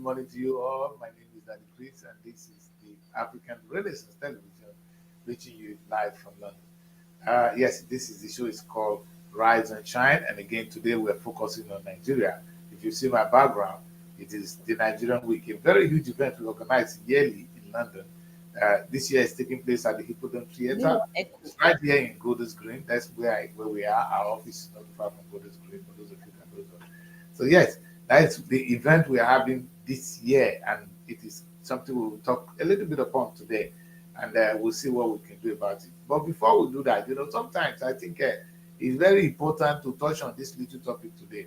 morning to you all. My name is Danny Chris, and this is the African Renaissance Television, reaching you live from London. Yes, this is the show. It's called Rise and Shine, and again today we're focusing on Nigeria. If you see my background, it is the Nigerian Week, a very huge event we organize yearly in London. This year is taking place at the Hippodrome Theatre. It's right here in Golders Green. That's where we are. Our office is not far from Golders Green. For those of you that know. So yes, that's the event we are having this year, and it is something we will talk a little bit upon today, and we'll see what we can do about it. But before we do that, sometimes I think it's very important to touch on this little topic today.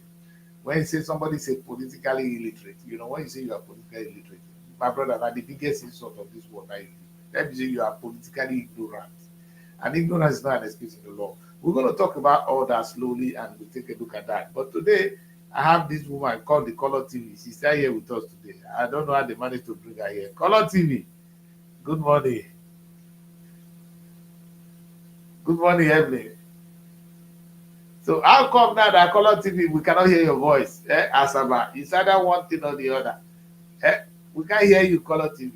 When you say somebody say politically illiterate, when you say you are politically illiterate, my brother, that the biggest insult of this world, right? Let me say you are politically ignorant, and ignorance is not an excuse in the law. We're going to talk about all that slowly, and we'll take a look at that. But today, I have this woman called the Color TV. She's here with us today. I don't know how they managed to bring her here. Color TV, good morning. Good morning, Evelyn. So how come now that Color TV, we cannot hear your voice? Asaba, it's either one thing or the other. We can't hear you, Color TV.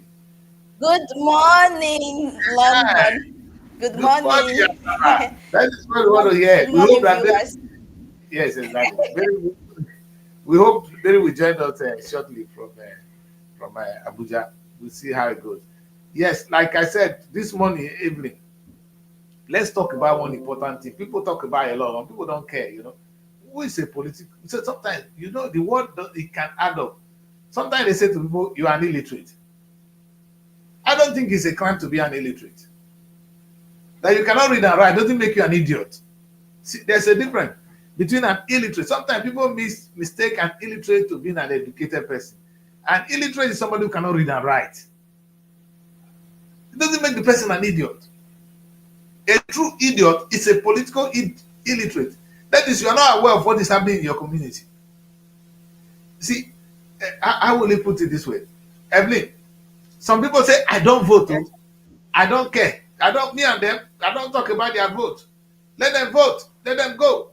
Good morning, London. Good morning. Asaba. That is what we want to hear. Good morning, viewers. Yes, exactly. We hope Mary will join us shortly from Abuja. We'll see how it goes. Yes, like I said, this morning, evening, let's talk about one important thing. People talk about a lot, and people don't care, Who is a political? So sometimes, the word, it can add up. Sometimes they say to people, you are an illiterate. I don't think it's a crime to be an illiterate. That you cannot read and write doesn't make you an idiot. See, there's a difference between an illiterate. Sometimes people mistake an illiterate to being an educated person. An illiterate is somebody who cannot read and write. It doesn't make the person an idiot. A true idiot is a political illiterate. That is, you are not aware of what is happening in your community. See, how will you put it this way? Evelyn, some people say, I don't vote. I don't care. Me and them, I don't talk about their vote. Let them vote. Let them go.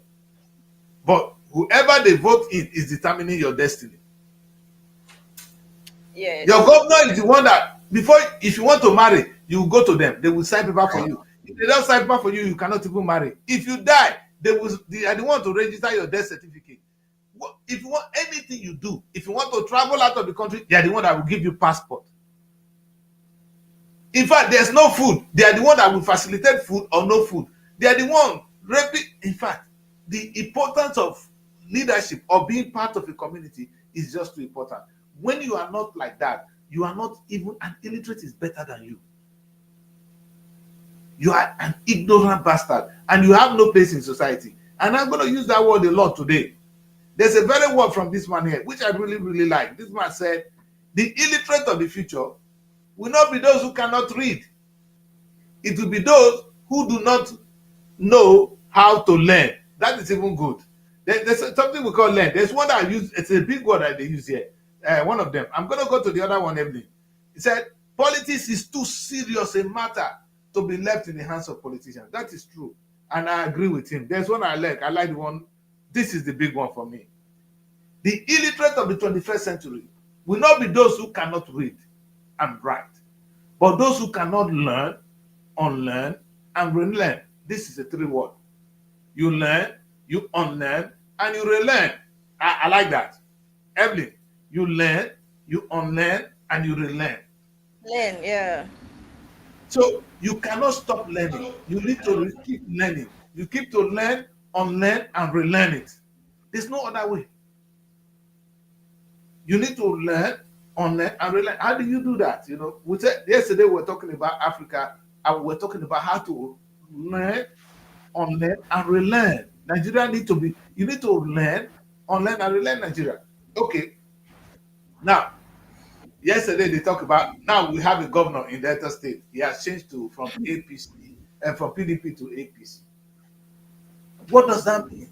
But whoever they vote in is determining your destiny. Yes. Your governor is the one that, if you want to marry, you go to them. They will sign paper for you. If they don't sign paper for you, you cannot even marry. If you die, they are the one to register your death certificate. If you want anything you do, if you want to travel out of the country, they are the one that will give you passport. In fact, there's no food. They are the one that will facilitate food or no food. They are the one. In fact, the importance of leadership or being part of a community is just too important. When you are not like that, you are not even an illiterate is better than you. You are an ignorant bastard, and you have no place in society. And I'm going to use that word a lot today. There's a very word from this man here, which I really, really like. This man said, the illiterate of the future will not be those who cannot read. It will be those who do not know how to learn. That is even good. There's something we call learn. There's one that I use. It's a big word that they use here. One of them. I'm going to go to the other one, Evelyn. He said, politics is too serious a matter to be left in the hands of politicians. That is true. And I agree with him. There's one I like. I like the one. This is the big one for me. The illiterate of the 21st century will not be those who cannot read and write, but those who cannot learn, unlearn, and relearn. This is a 3-word. You learn, you unlearn, and you relearn. I like that. Evelyn, you learn, you unlearn, and you relearn. Learn, yeah. So you cannot stop learning. You need to keep learning. You keep to learn, unlearn, and relearn it. There's no other way. You need to learn, unlearn, and relearn. How do you do that? We said yesterday we were talking about Africa, and we were talking about how to learn, unlearn, and relearn. Nigeria you need to learn, unlearn, and relearn Nigeria. Okay. Now, yesterday they talked about, now we have a governor in Delta State. He has changed from APC and from PDP to APC. What does that mean?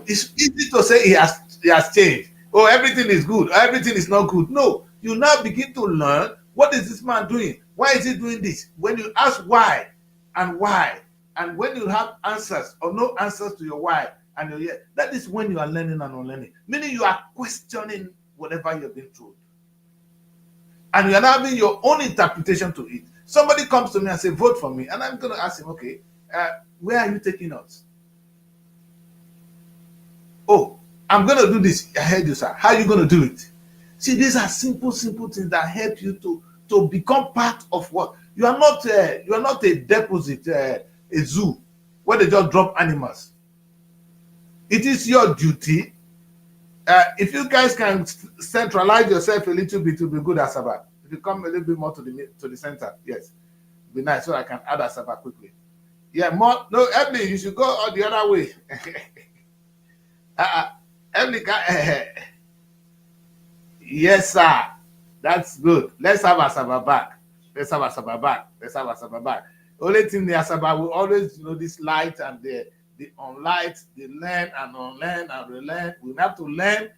It's easy to say he has changed. Oh, everything is good. Everything is not good. No, you now begin to learn, what is this man doing? Why is he doing this? When you ask why, and when you have answers or no answers to your why and your yes, that is when you are learning and unlearning. Meaning you are questioning whatever you've been told. And you're having your own interpretation to it. Somebody comes to me and say, vote for me. And I'm going to ask him, okay, where are you taking us? Oh, I'm going to do this. I heard you, sir. How are you going to do it? See, these are simple things that help you to become part of what you are not. You are not a deposit, a zoo where they just drop animals. It is your duty. If you guys can centralize yourself a little bit, to be good at Asaba. If you come a little bit more to the center, yes, be nice so I can add Asaba quickly. Yeah, more. No, Emily, you should go the other way. Emily, yes, sir. That's good. Let's have Asaba back. Let's have Asaba back. Only thing the Asaba will always, this light and the unlight, the learn and unlearn and relearn. We have to learn,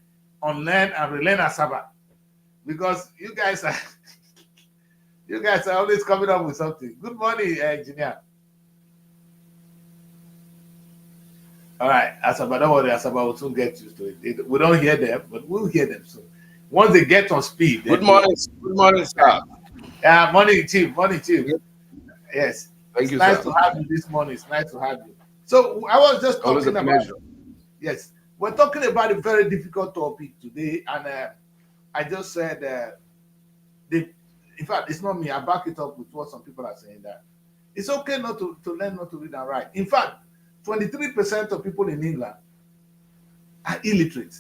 unlearn and relearn Asaba, because you guys are always coming up with something. Good morning, engineer. All right, Asaba, don't worry, Asaba will soon get used to it. We don't hear them, but we'll hear them soon. Once they get on speed. Good morning, sir. Yeah, morning, Chief. Yes. Thank you, nice sir. to have you this morning. It's nice to have you. So I was just Always talking a pleasure. about. Yes, we're talking about a very difficult topic today, and I just said in fact, it's not me. I back it up with what some people are saying, that it's okay not to learn not to read and write. In fact, 23% of people in England are illiterate.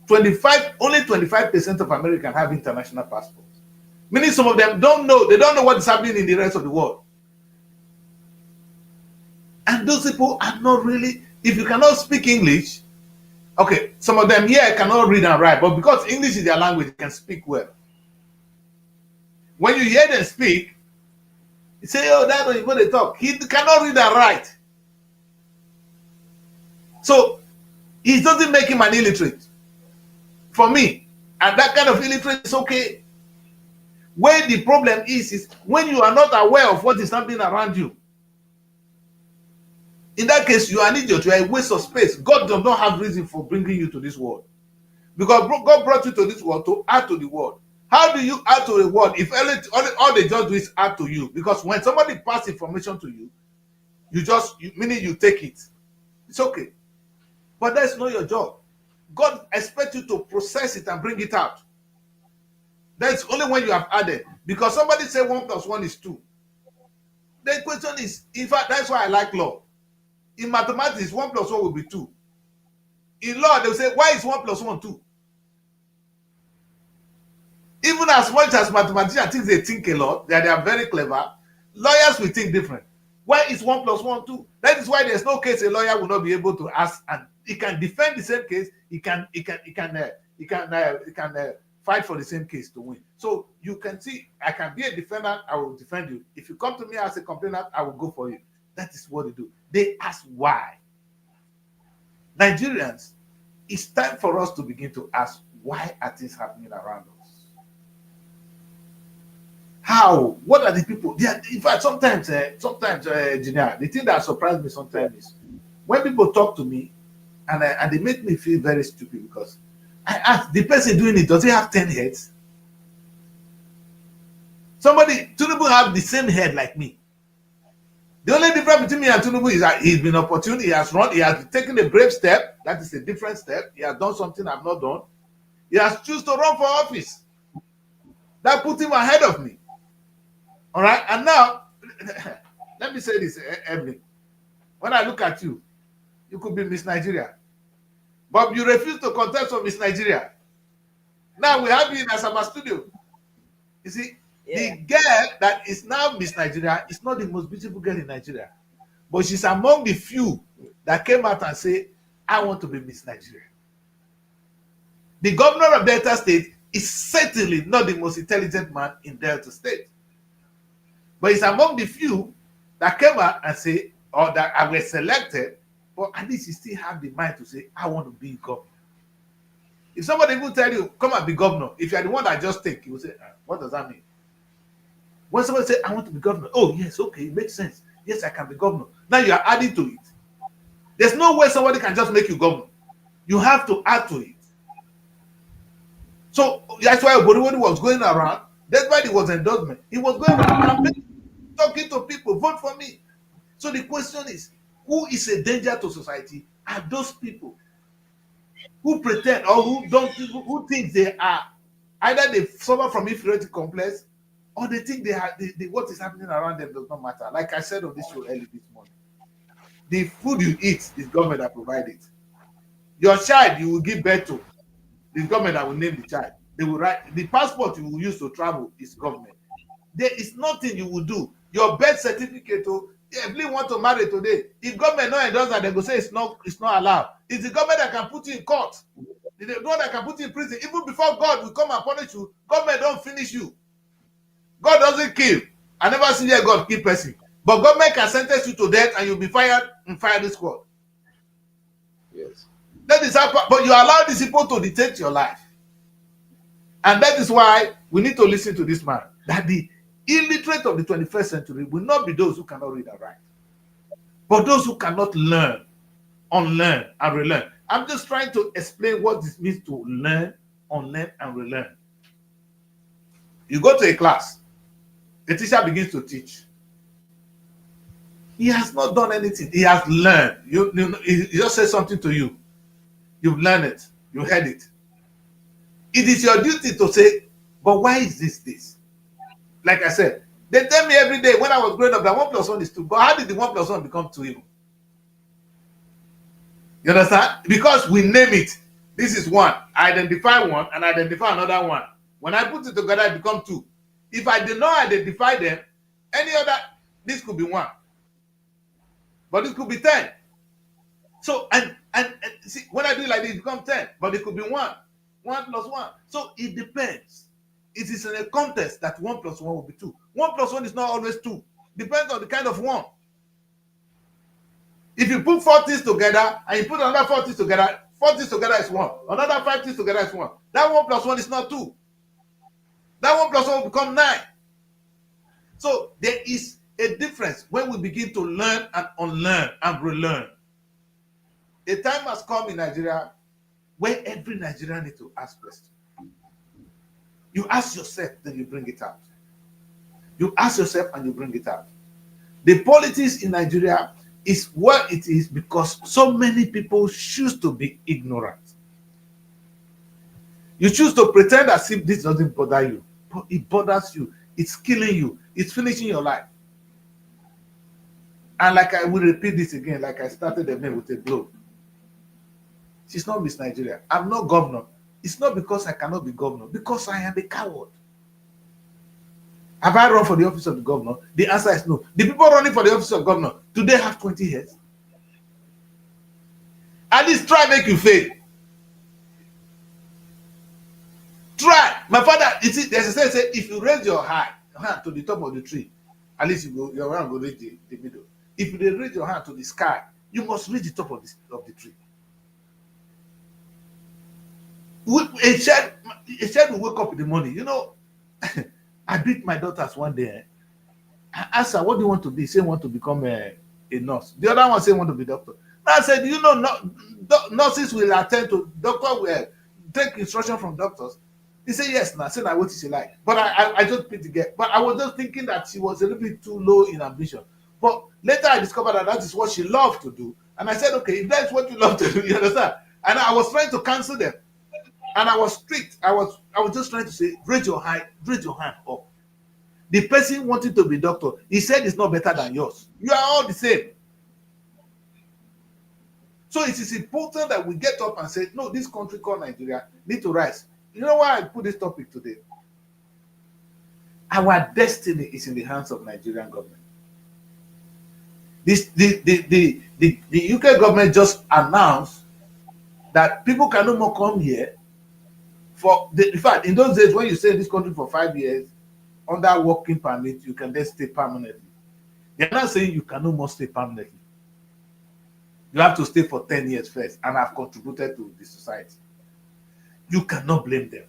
Only 25% of Americans have international passports. Meaning some of them don't know what is happening in the rest of the world. And those people are not really, if you cannot speak English, okay, some of them here cannot read and write, but because English is their language, they can speak well. When you hear them speak, you say, oh, that's when they talk. He cannot read and write. So it doesn't make him an illiterate. For me, and that kind of illiterate is okay. Where the problem is when you are not aware of what is happening around you. In that case, you are an idiot. You are a waste of space. God does not have reason for bringing you to this world, because God brought you to this world to add to the world. How do you add to the world if all they just do is add to you? Because when somebody passes information to you, meaning you take it. It's okay, but that's not your job. God expects you to process it and bring it out. That's only when you have added. Because somebody said 1 + 1 is 2. The question is, in fact, that's why I like law. In mathematics, 1 + 1 will be 2. In law, they'll say, why is 1 + 1 2? Even as much as mathematicians think they think a lot, they are very clever, lawyers will think different. Why is 1 + 1 2? That is why there's no case a lawyer will not be able to ask, and he can defend the same case. He can fight for the same case to win. So you can see, I can be a defendant, I will defend you. If you come to me as a complainant, I will go for you. That is what they do. They ask why. Nigerians, it's time for us to begin to ask, why are things happening around us? How? What are the people? In fact, sometimes, engineer, the thing that surprised me sometimes is when people talk to me and they make me feel very stupid, because I ask, the person doing it, does he have 10 heads? Tinubu have the same head like me. The only difference between me and Tinubu is that he's been opportune, he has taken a brave step. That is a different step. He has done something I've not done. He has chosen to run for office. That put him ahead of me. All right, and now, let me say this, Emily. When I look at you, you could be Miss Nigeria. But you refuse to contest for Miss Nigeria. Now we have you in Asaba studio. You see, the girl that is now Miss Nigeria is not the most beautiful girl in Nigeria. But she's among the few that came out and say, I want to be Miss Nigeria. The governor of Delta State is certainly not the most intelligent man in Delta State. But he's among the few that came out and say, or that I was selected, but at least you still have the mind to say, I want to be governor. If somebody will tell you, come and be governor, if you're the one that just think, you will say, what does that mean? When somebody say, I want to be governor, oh, yes, okay, it makes sense. Yes, I can be governor. Now you are adding to it. There's no way somebody can just make you governor. You have to add to it. So that's why Oborowori was going around. That's why it was endorsement. He was going around talking to people, vote for me. So the question is, who is a danger to society? Are those people who pretend or who think they are either they suffer from inferiority complex or they think what is happening around them does not matter. Like I said on this show early this morning, the food you eat is government that provide it. Your child you will give birth to, the government that will name the child. They will write the passport you will use to travel is government. There is nothing you will do. Your birth certificate, if you want to marry today, if government not endorse that, they go say it's not allowed. It's the government that can put you in court. The one that can put you in prison. Even before God will come and punish you, government don't finish you. God doesn't kill. I never seen yet God kill person. But government can sentence you to death and you'll be fired in firing squad. Yes. That is how, but you allow these people to dictate your life. And that is why we need to listen to this man. That the illiterate of the 21st century will not be those who cannot read and write, but those who cannot learn, unlearn, and relearn. I'm just trying to explain what this means to learn, unlearn, and relearn. You go to a class, a teacher begins to teach. He has not done anything. He has learned. He just says something to you. You've learned it. You heard it. It is your duty to say, but why is this? Like I said, they tell me every day when I was growing up that 1 + 1 is 2. But how did the 1 + 1 become 2 even? You understand? Because we name it. This is 1. I identify 1 and identify another 1. When I put it together, it becomes 2. If I did not identify them, any other, this could be 1. But it could be 10. So, and see, when I do it like this, it becomes 10. But it could be 1. 1 + 1. So it depends. It is in a context that 1 + 1 will be 2. 1 + 1 is not always 2. Depends on the kind of 1. If you put 4 things together and you put another 4 things together, 4 things together is 1. Another 5 things together is 1. That 1 + 1 is not 2. That 1 + 1 will become 9. So there is a difference when we begin to learn and unlearn and relearn. A time has come in Nigeria where every Nigerian needs to ask questions. You ask yourself, then you bring it out. You ask yourself and you bring it out. The politics in Nigeria is what it is because so many people choose to be ignorant. You choose to pretend as if this doesn't bother you, but it bothers you. It's killing you. It's finishing your life. And like I will repeat this again, like I started the name with a blow. She's not Miss Nigeria. I'm not governor. It's not because I cannot be governor, because I am a coward. Have I run for the office of the governor? The answer is no. The people running for the office of governor, do they have 20 years? At least try make you fail. Try. My father, you see, there's a saying, say, if you raise your hand to the top of the tree, at least your hand will reach the middle. If you raise your hand to the sky, you must reach the top of the tree. A child will wake up in the morning. You know, I beat my daughters one day. I asked her, what do you want to be? She said, want to become a nurse. The other one said, want to be doctor. I said, you know, nurses will attend to, doctor will take instruction from doctors. He said, yes. And I said, what is she like? But I just picked the girl. But I was just thinking that she was a little bit too low in ambition. But later I discovered that is what she loved to do. And I said, okay, if that's what you love to do, you understand? And I was trying to cancel them. And I was strict. I was just trying to say, raise your hand up. The person wanting to be doctor, he said it's not better than yours. You are all the same. So it is important that we get up and say, no, this country called Nigeria need to rise. You know why I put this topic today? Our destiny is in the hands of Nigerian government. The UK government just announced that people can no more come here. In fact, in those days when you stay in this country for 5 years, under working permit, you can then stay permanently. They're not saying you can no more stay permanently. You have to stay for 10 years first and have contributed to the society. You cannot blame them.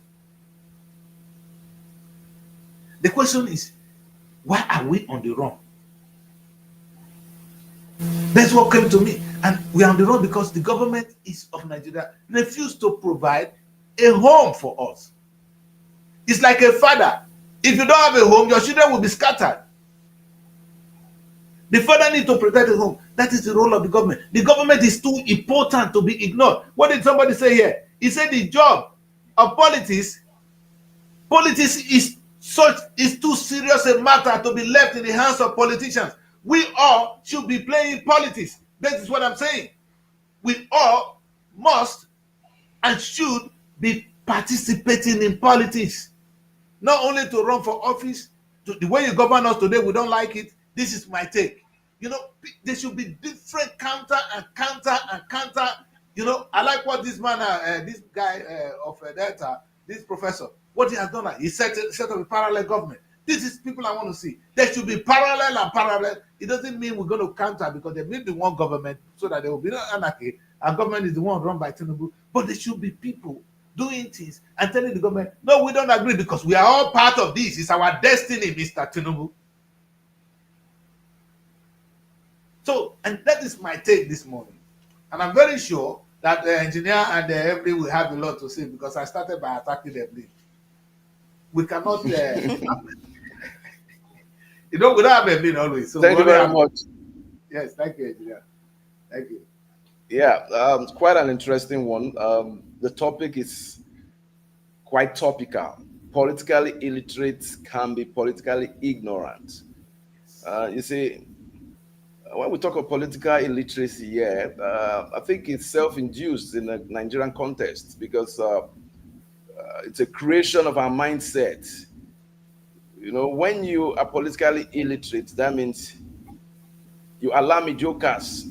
The question is, why are we on the run? That's what came to me. And we are on the run because the government of Nigeria refused to provide a home for us. It's like a father. If you don't have a home, your children will be scattered. The father needs to protect the home. That is the role of the government. The government is too important to be ignored. What did somebody say here? He said the job of politics is too serious a matter to be left in the hands of politicians. We all should be playing politics. That is what I'm saying. We all must and should be participating in politics. Not only to run for office, the way you govern us today, we don't like it. This is my take. There should be different counter and counter and counter. I like what this man, this guy of Delta, this professor, what he has done. He set up a parallel government. This is people I want to see. There should be parallel and parallel. It doesn't mean we're going to counter because there may be one government so that there will be no anarchy. Our government is the one run by Tinubu. But there should be people doing things and telling the government, no, we don't agree because we are all part of this. It's our destiny, Mr. Tinubu. So, and that is my take this morning. And I'm very sure that the engineer and the FD will have a lot to say because I started by attacking the FD. We cannot, we don't have a bid always. So thank you very much. Yes, thank you, engineer. Thank you. Yeah, quite an interesting one. The topic is quite topical. Politically illiterate can be politically ignorant. You see, when we talk of political illiteracy here, I think it's self-induced in the Nigerian context because it's a creation of our mindset. When you are politically illiterate, that means you allow mediocres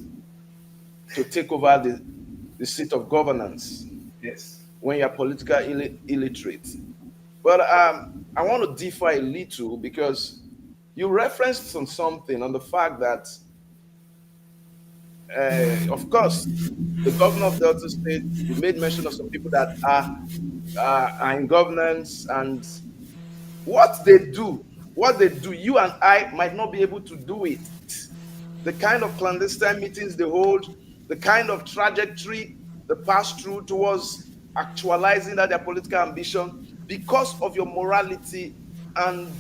to take over the seat of governance. Yes. When you are politically illiterate. But I want to differ a little because you referenced on something on the fact that of course, the governor of Delta State, you made mention of some people that are in governance, and what they do, you and I might not be able to do it. The kind of clandestine meetings they hold, the kind of trajectory they pass through towards actualizing their political ambition, because of your morality and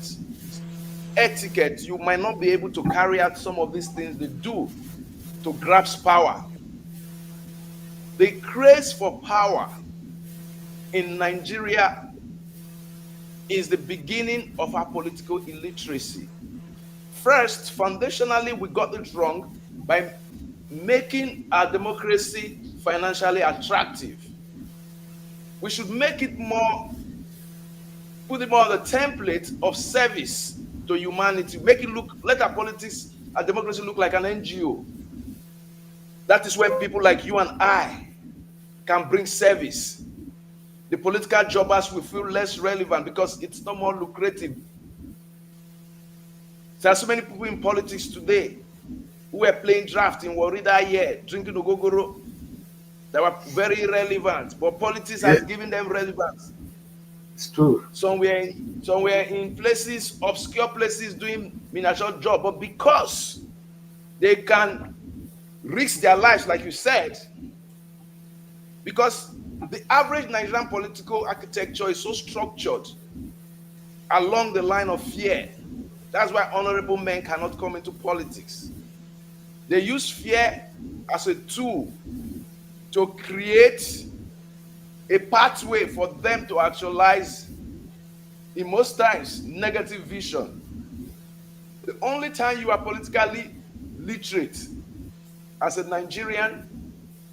etiquette, you might not be able to carry out some of these things they do to grasp power. The craze for power in Nigeria is the beginning of our political illiteracy. First, foundationally, we got it wrong by making our democracy financially attractive. We should make it more, put it more on the template of service to humanity. Make it look, let our politics, our democracy look like an NGO. That is where people like you and I can bring service. The political jobbers will feel less relevant because it's no more lucrative. There are so many people in politics today who are playing draft in Warida here, drinking ogogoro. They were very irrelevant, but politics has given them relevance. It's true. Somewhere in places, obscure places, doing miniature job, but because they can risk their lives, like you said, because the average Nigerian political architecture is so structured along the line of fear. That's why honorable men cannot come into politics. They use fear as a tool to create a pathway for them to actualize, in most times, negative vision. The only time you are politically literate as a Nigerian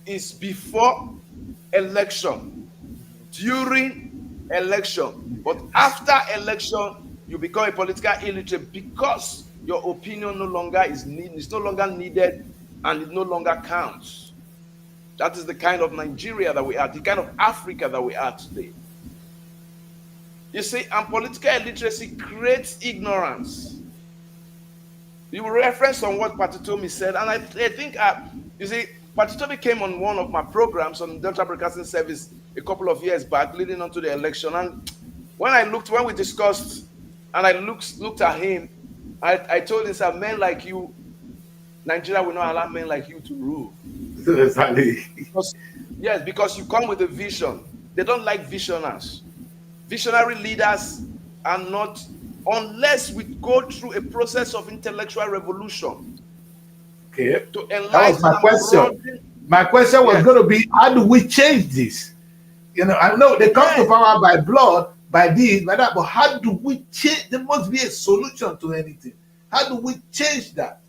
is before election, during election. But after election, you become a political illiterate because your opinion no longer is no longer needed and it no longer counts. That is the kind of Nigeria that we are, the kind of Africa that we are today. You see, and political illiteracy creates ignorance. You will reference on what Patitomi said, and I think, you see, Patitomi came on one of my programs on Delta Broadcasting Service a couple of years back, leading on to the election. And when we discussed, and I looked at him, I told him, sir, men like you, Nigeria will not allow men like you to rule. Exactly. Because you come with a vision. They don't like visionaries. Visionary leaders are not, unless we go through a process of intellectual revolution Okay. to That enlighten was my and question. broaden. My question was Yes. going to be, how do we change this? You know, I know they come to Yes. power by blood, by this, by that, but how do we change? There must be a solution to anything. How do we change that?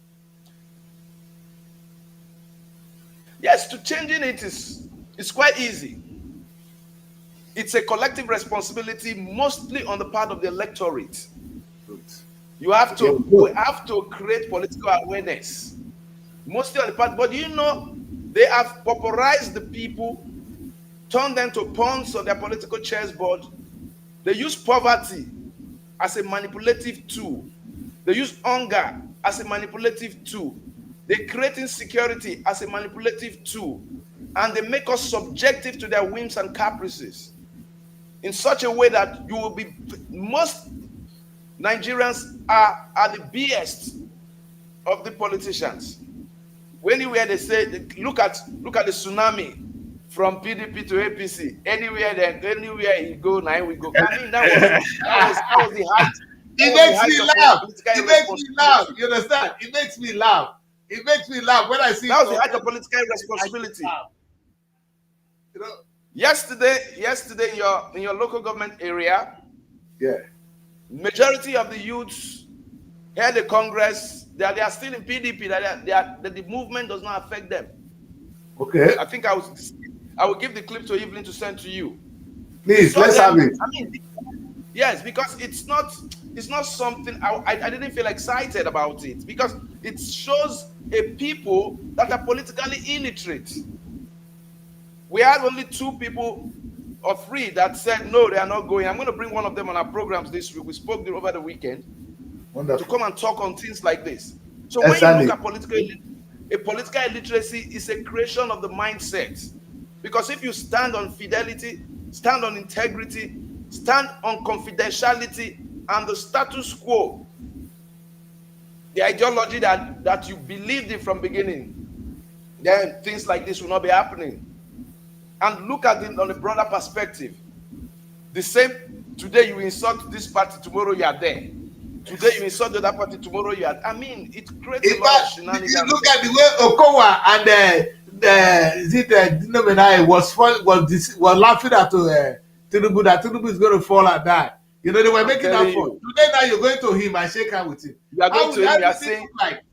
Yes, to changing it is quite easy. It's a collective responsibility, mostly on the part of the electorate. We have to create political awareness, mostly on the part. But you know, they have pauperized the people, turned them to pawns on their political chessboard. They use poverty as a manipulative tool. They use hunger as a manipulative tool. They create insecurity as a manipulative tool. And they make us subjective to their whims and caprices in such a way that you will be, most Nigerians are the BS of the politicians. Anywhere they say, look at the tsunami from PDP to APC. Anywhere you go, now we go. I mean, that was the height. It makes me laugh. It makes me laugh. You understand? It makes me laugh. It makes me laugh when I see that was the height of political responsibility. You know? Yesterday in your local government area, yeah, majority of the youths held the Congress. They are still in PDP. That the movement does not affect them. Okay. I think I will give the clip to Evelyn to send to you. Please, let's have it. I mean, yes, because it's not something I didn't feel excited about it, because it shows a people that are politically illiterate. We had only 2 people or 3 that said no, they are not going. I'm going to bring one of them on our programs this week. We spoke over the weekend. Wonderful. To come and talk on things like this. So when you look at political illiteracy, is a creation of the mindset. Because if you stand on fidelity, stand on integrity, stand on confidentiality and the status quo, the ideology that you believed in from beginning, then things like this will not be happening. And look at it on a broader perspective. The same, today you insult this party, tomorrow you are there. Today you insult the other party, tomorrow you are. I mean, it creates a lot of shenanigans. You look at the way Okowa and Dinomenai was laughing at Tinubu, that Tinubu is going to fall and die. You know, they were making that fun. Today now you're going to him and shake hands with him. You are going to him, you are saying, like,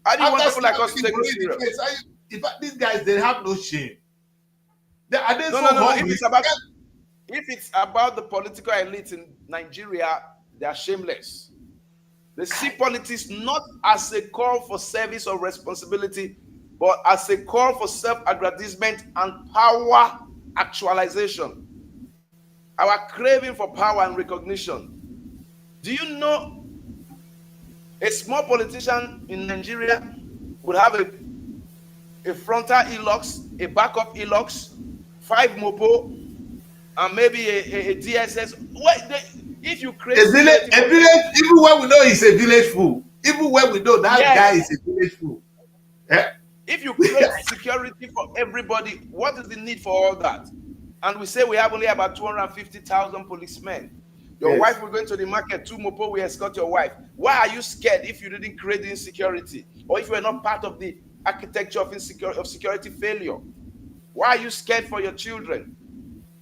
how do you want people like us to take this serious? In fact, these guys, they have no shame. No. If it's about the political elite in Nigeria, they are shameless. They see politics not as a call for service or responsibility, but as a call for self-aggrandizement and power actualization. Our craving for power and recognition. Do you know a small politician in Nigeria would have a frontal Hilux, a backup Hilux, 5 Mopo, and maybe a DSS. If you create a village, even when we know he's a village fool, even when we know that guy is a village fool. Yeah? If you create security for everybody, what is the need for all that? And we say we have only about 250,000 policemen. Your wife will go into the market, 2 Mopo will escort your wife. Why are you scared if you didn't create the insecurity? Or if you are not part of the architecture of security failure? Why are you scared for your children?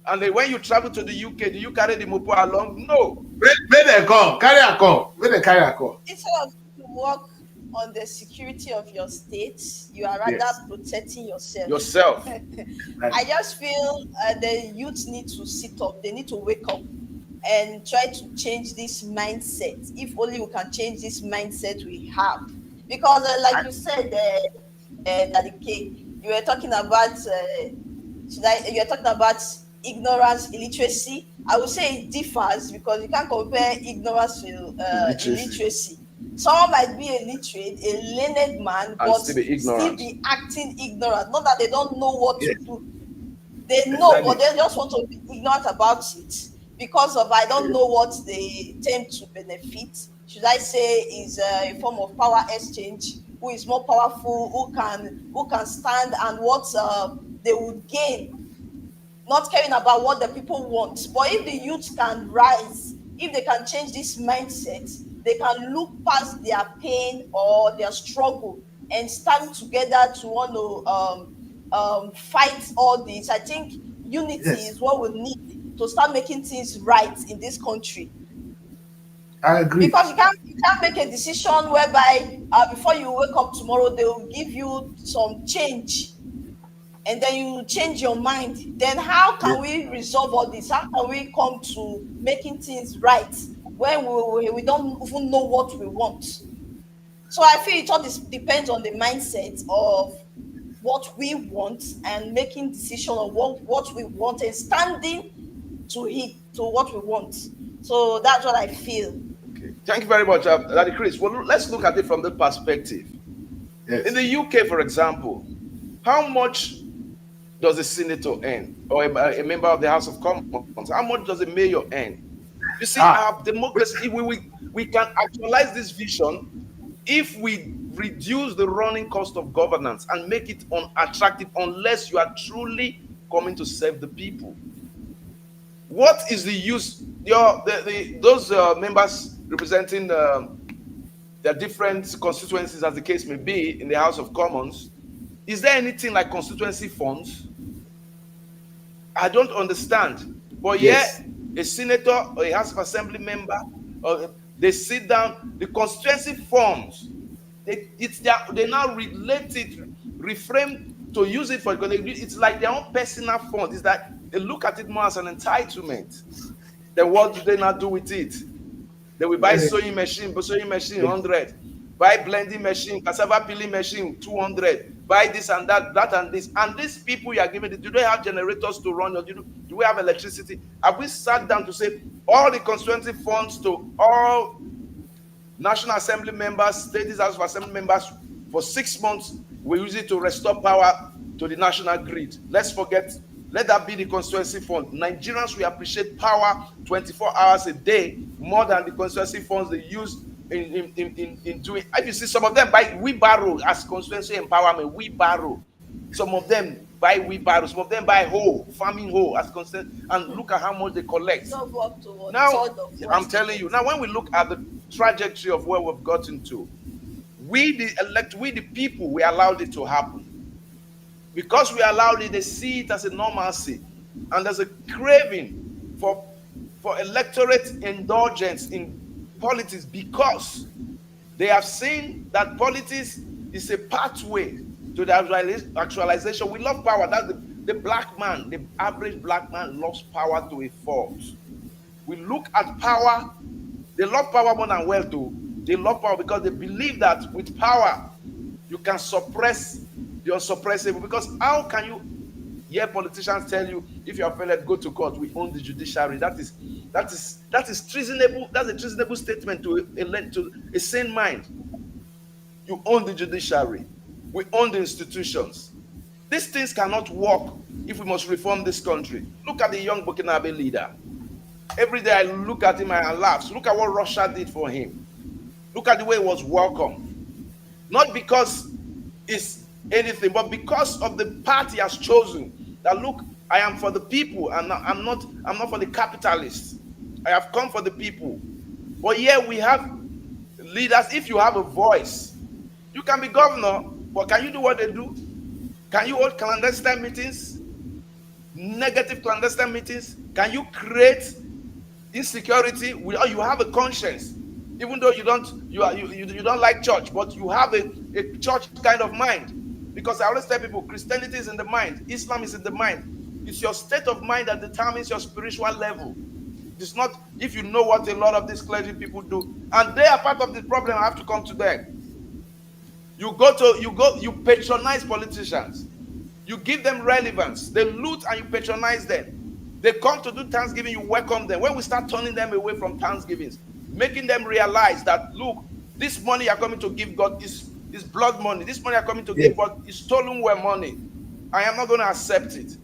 And then when you travel to the UK, do you carry the Mopo along? No. May they come, carry a call. May they carry a call. Instead of to work on the security of your state, you are rather protecting yourself. I just feel the youth need to sit up. They need to wake up and try to change this mindset. If only we can change this mindset we have. Because like you said, you were talking about you were talking about ignorance, illiteracy. I would say it differs because you can't compare ignorance to illiteracy. Someone might be illiterate, a learned man, but still be acting ignorant. Not that they don't know what to do. They know, but they just want to be ignorant about it because of I don't know what they tend to benefit. Should I say is a form of power exchange? Who is more powerful? Who can stand and what they would gain not caring about what the people want. But if the youth can rise, if they can change this mindset, they can look past their pain or their struggle and stand together to want to fight all this. I think unity Yes. is what we need to start making things right in this country. I agree. Because you can't make a decision whereby before you wake up tomorrow they will give you some change, and then you change your mind. Then how can we resolve all this? How can we come to making things right when we don't even know what we want? So I feel it all depends on the mindset of what we want and making decision of what we want and standing to what we want. So that's what I feel. Okay. Thank you very much, Daddy Chris. Well, let's look at it from the perspective. Yes. In the UK, for example, how much does a senator earn, or a member of the House of Commons? How much does a mayor earn? You see, our democracy, we can actualize this vision if we reduce the running cost of governance and make it unattractive unless you are truly coming to serve the people. What is the use? Those members representing their different constituencies, as the case may be, in the House of Commons, is there anything like constituency funds? I don't understand. But Yes. a senator or a House of Assembly member, they sit down, the constituency funds, they now relate it, reframe to use it for, because it's like their own personal fund. It's that they look at it more as an entitlement. Then what do they now do with it? They will buy sewing machine 100, buy blending machine, cassava peeling machine 200, buy this and that and this. And these people you are giving it, do they have generators to run? Or do we have electricity? Have we sat down to say all the constituency funds to all National Assembly members, State House of Assembly members for 6 months, we use it to restore power to the national grid? Let that be the constituency fund. Nigerians, we appreciate power 24 hours a day more than the constituency funds they use in doing. If you see some of them buy wheelbarrow as constituency empowerment, wheelbarrow. Some of them buy wheelbarrow, some of them buy farming hoe as constituency, and look at how much they collect. Now, I'm telling you, now when we look at the trajectory of where we've gotten to, we the people, we allowed it to happen. Because we allowed it, they see it as a normalcy. And there's a craving for electorate indulgence in politics, because they have seen that politics is a pathway to the actualization. We love power. That's the black man, the average black man loves power to a fault. We look at power, they love power more than wealth too. They love power because they believe that with power, you can suppress the unsuppressible. Because how can you hear politicians tell you, if you are failed, go to court, we own the judiciary? That is treasonable. That's a treasonable statement to a sane mind. You own the judiciary. We own the institutions. These things cannot work if we must reform this country. Look at the young Burkinabe leader. Every day I look at him and I laugh. Look at what Russia did for him. Look at the way he was welcomed. Not because it's anything, but because of the path he has chosen. That look, I am for the people, and I'm not for the capitalists. I have come for the people. But here we have leaders. If you have a voice, you can be governor, but can you do what they do? Can you hold clandestine meetings? Negative clandestine meetings? Can you create insecurity? You have a conscience, even though you don't like church, but you have a church kind of mind. Because I always tell people, Christianity is in the mind, Islam is in the mind. It's your state of mind that determines your spiritual level. It's not if you know what a lot of these clergy people do, and they are part of the problem. I have to come to them. You patronize politicians. You give them relevance. They loot and you patronize them. They come to do Thanksgiving, you welcome them. When we start turning them away from Thanksgivings, making them realize that, look, this money you're coming to give God is blood money. This money you're coming to give God is stolen money. I am not going to accept it.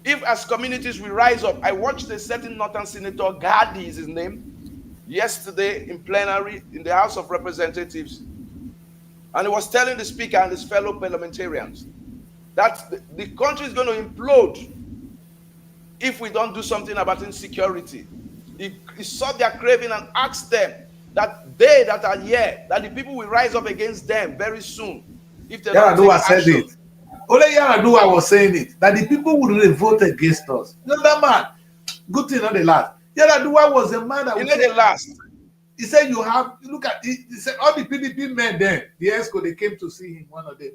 If as communities we rise up, I watched a certain Northern Senator, Gadi is his name, yesterday in plenary in the House of Representatives, and he was telling the speaker and his fellow parliamentarians that the country is going to implode if we don't do something about insecurity. He saw their craving and asked them that they that are here, that the people will rise up against them very soon if they don't take Yaradua said action. it. Only Yaradua was saying it, that the people would revolt against us. You know that man? Good thing, not the last. Yaradua was a man that You would know say, the last. he said, you have, look at, he said, all the PDP men then, the ESCO, they came to see him one of them.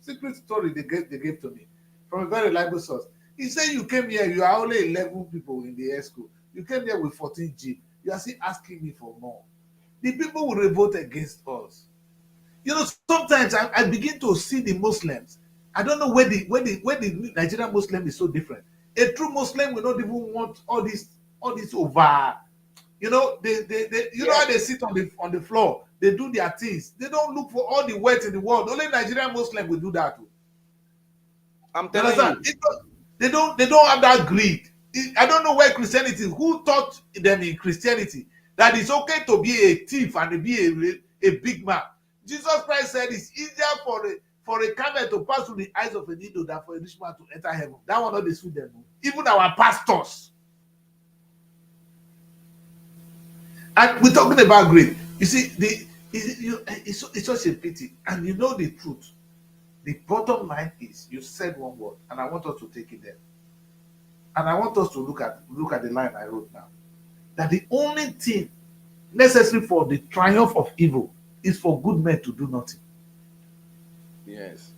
Secret story they gave to me from a very reliable source. He said, you came here, you are only 11 people in the ESCO. You came here with 14 Jeep. You are still asking me for more. The people will revolt against us. You know, sometimes I begin to see the Muslims. I don't know where the Nigerian Muslim is so different. A true Muslim will not even want all this over. You know, know how they sit on the floor. They do their things. They don't look for all the wealth in the world. Only Nigerian Muslim will do that too. I'm telling you. They don't have that greed. I don't know where Christianity, who taught them in Christianity that it's okay to be a thief and to be a big man. Jesus Christ said it's easier for a camel to pass through the eyes of a needle than for a rich man to enter heaven. That one not they suit them. Even our pastors. And we're talking about greed. You see, it's such a pity. And you know the truth. The bottom line is, you said one word, and I want us to take it there. And I want us to look at the line I wrote now. That the only thing necessary for the triumph of evil is for good men to do nothing. Yes.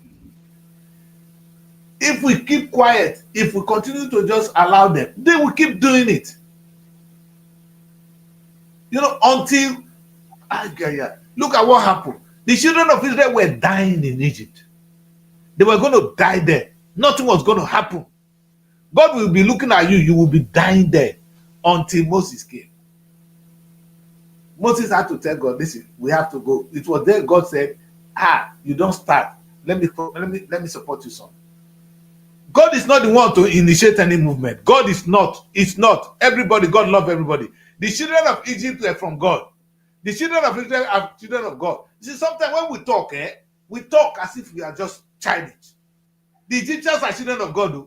If we keep quiet, if we continue to just allow them, they will keep doing it. You know, until look at what happened. The children of Israel were dying in Egypt. They were going to die there. Nothing was going to happen. God will be looking at you. You will be dying there until Moses came. Moses had to tell God, listen, we have to go. It was there God said, you don't start. Let me support you, son. God is not the one to initiate any movement. God is not. It's not. Everybody, God loves everybody. The children of Egypt were from God. The children of Israel are children of God. You see, sometimes when we talk as if we are just childish. The Egyptians are children of God.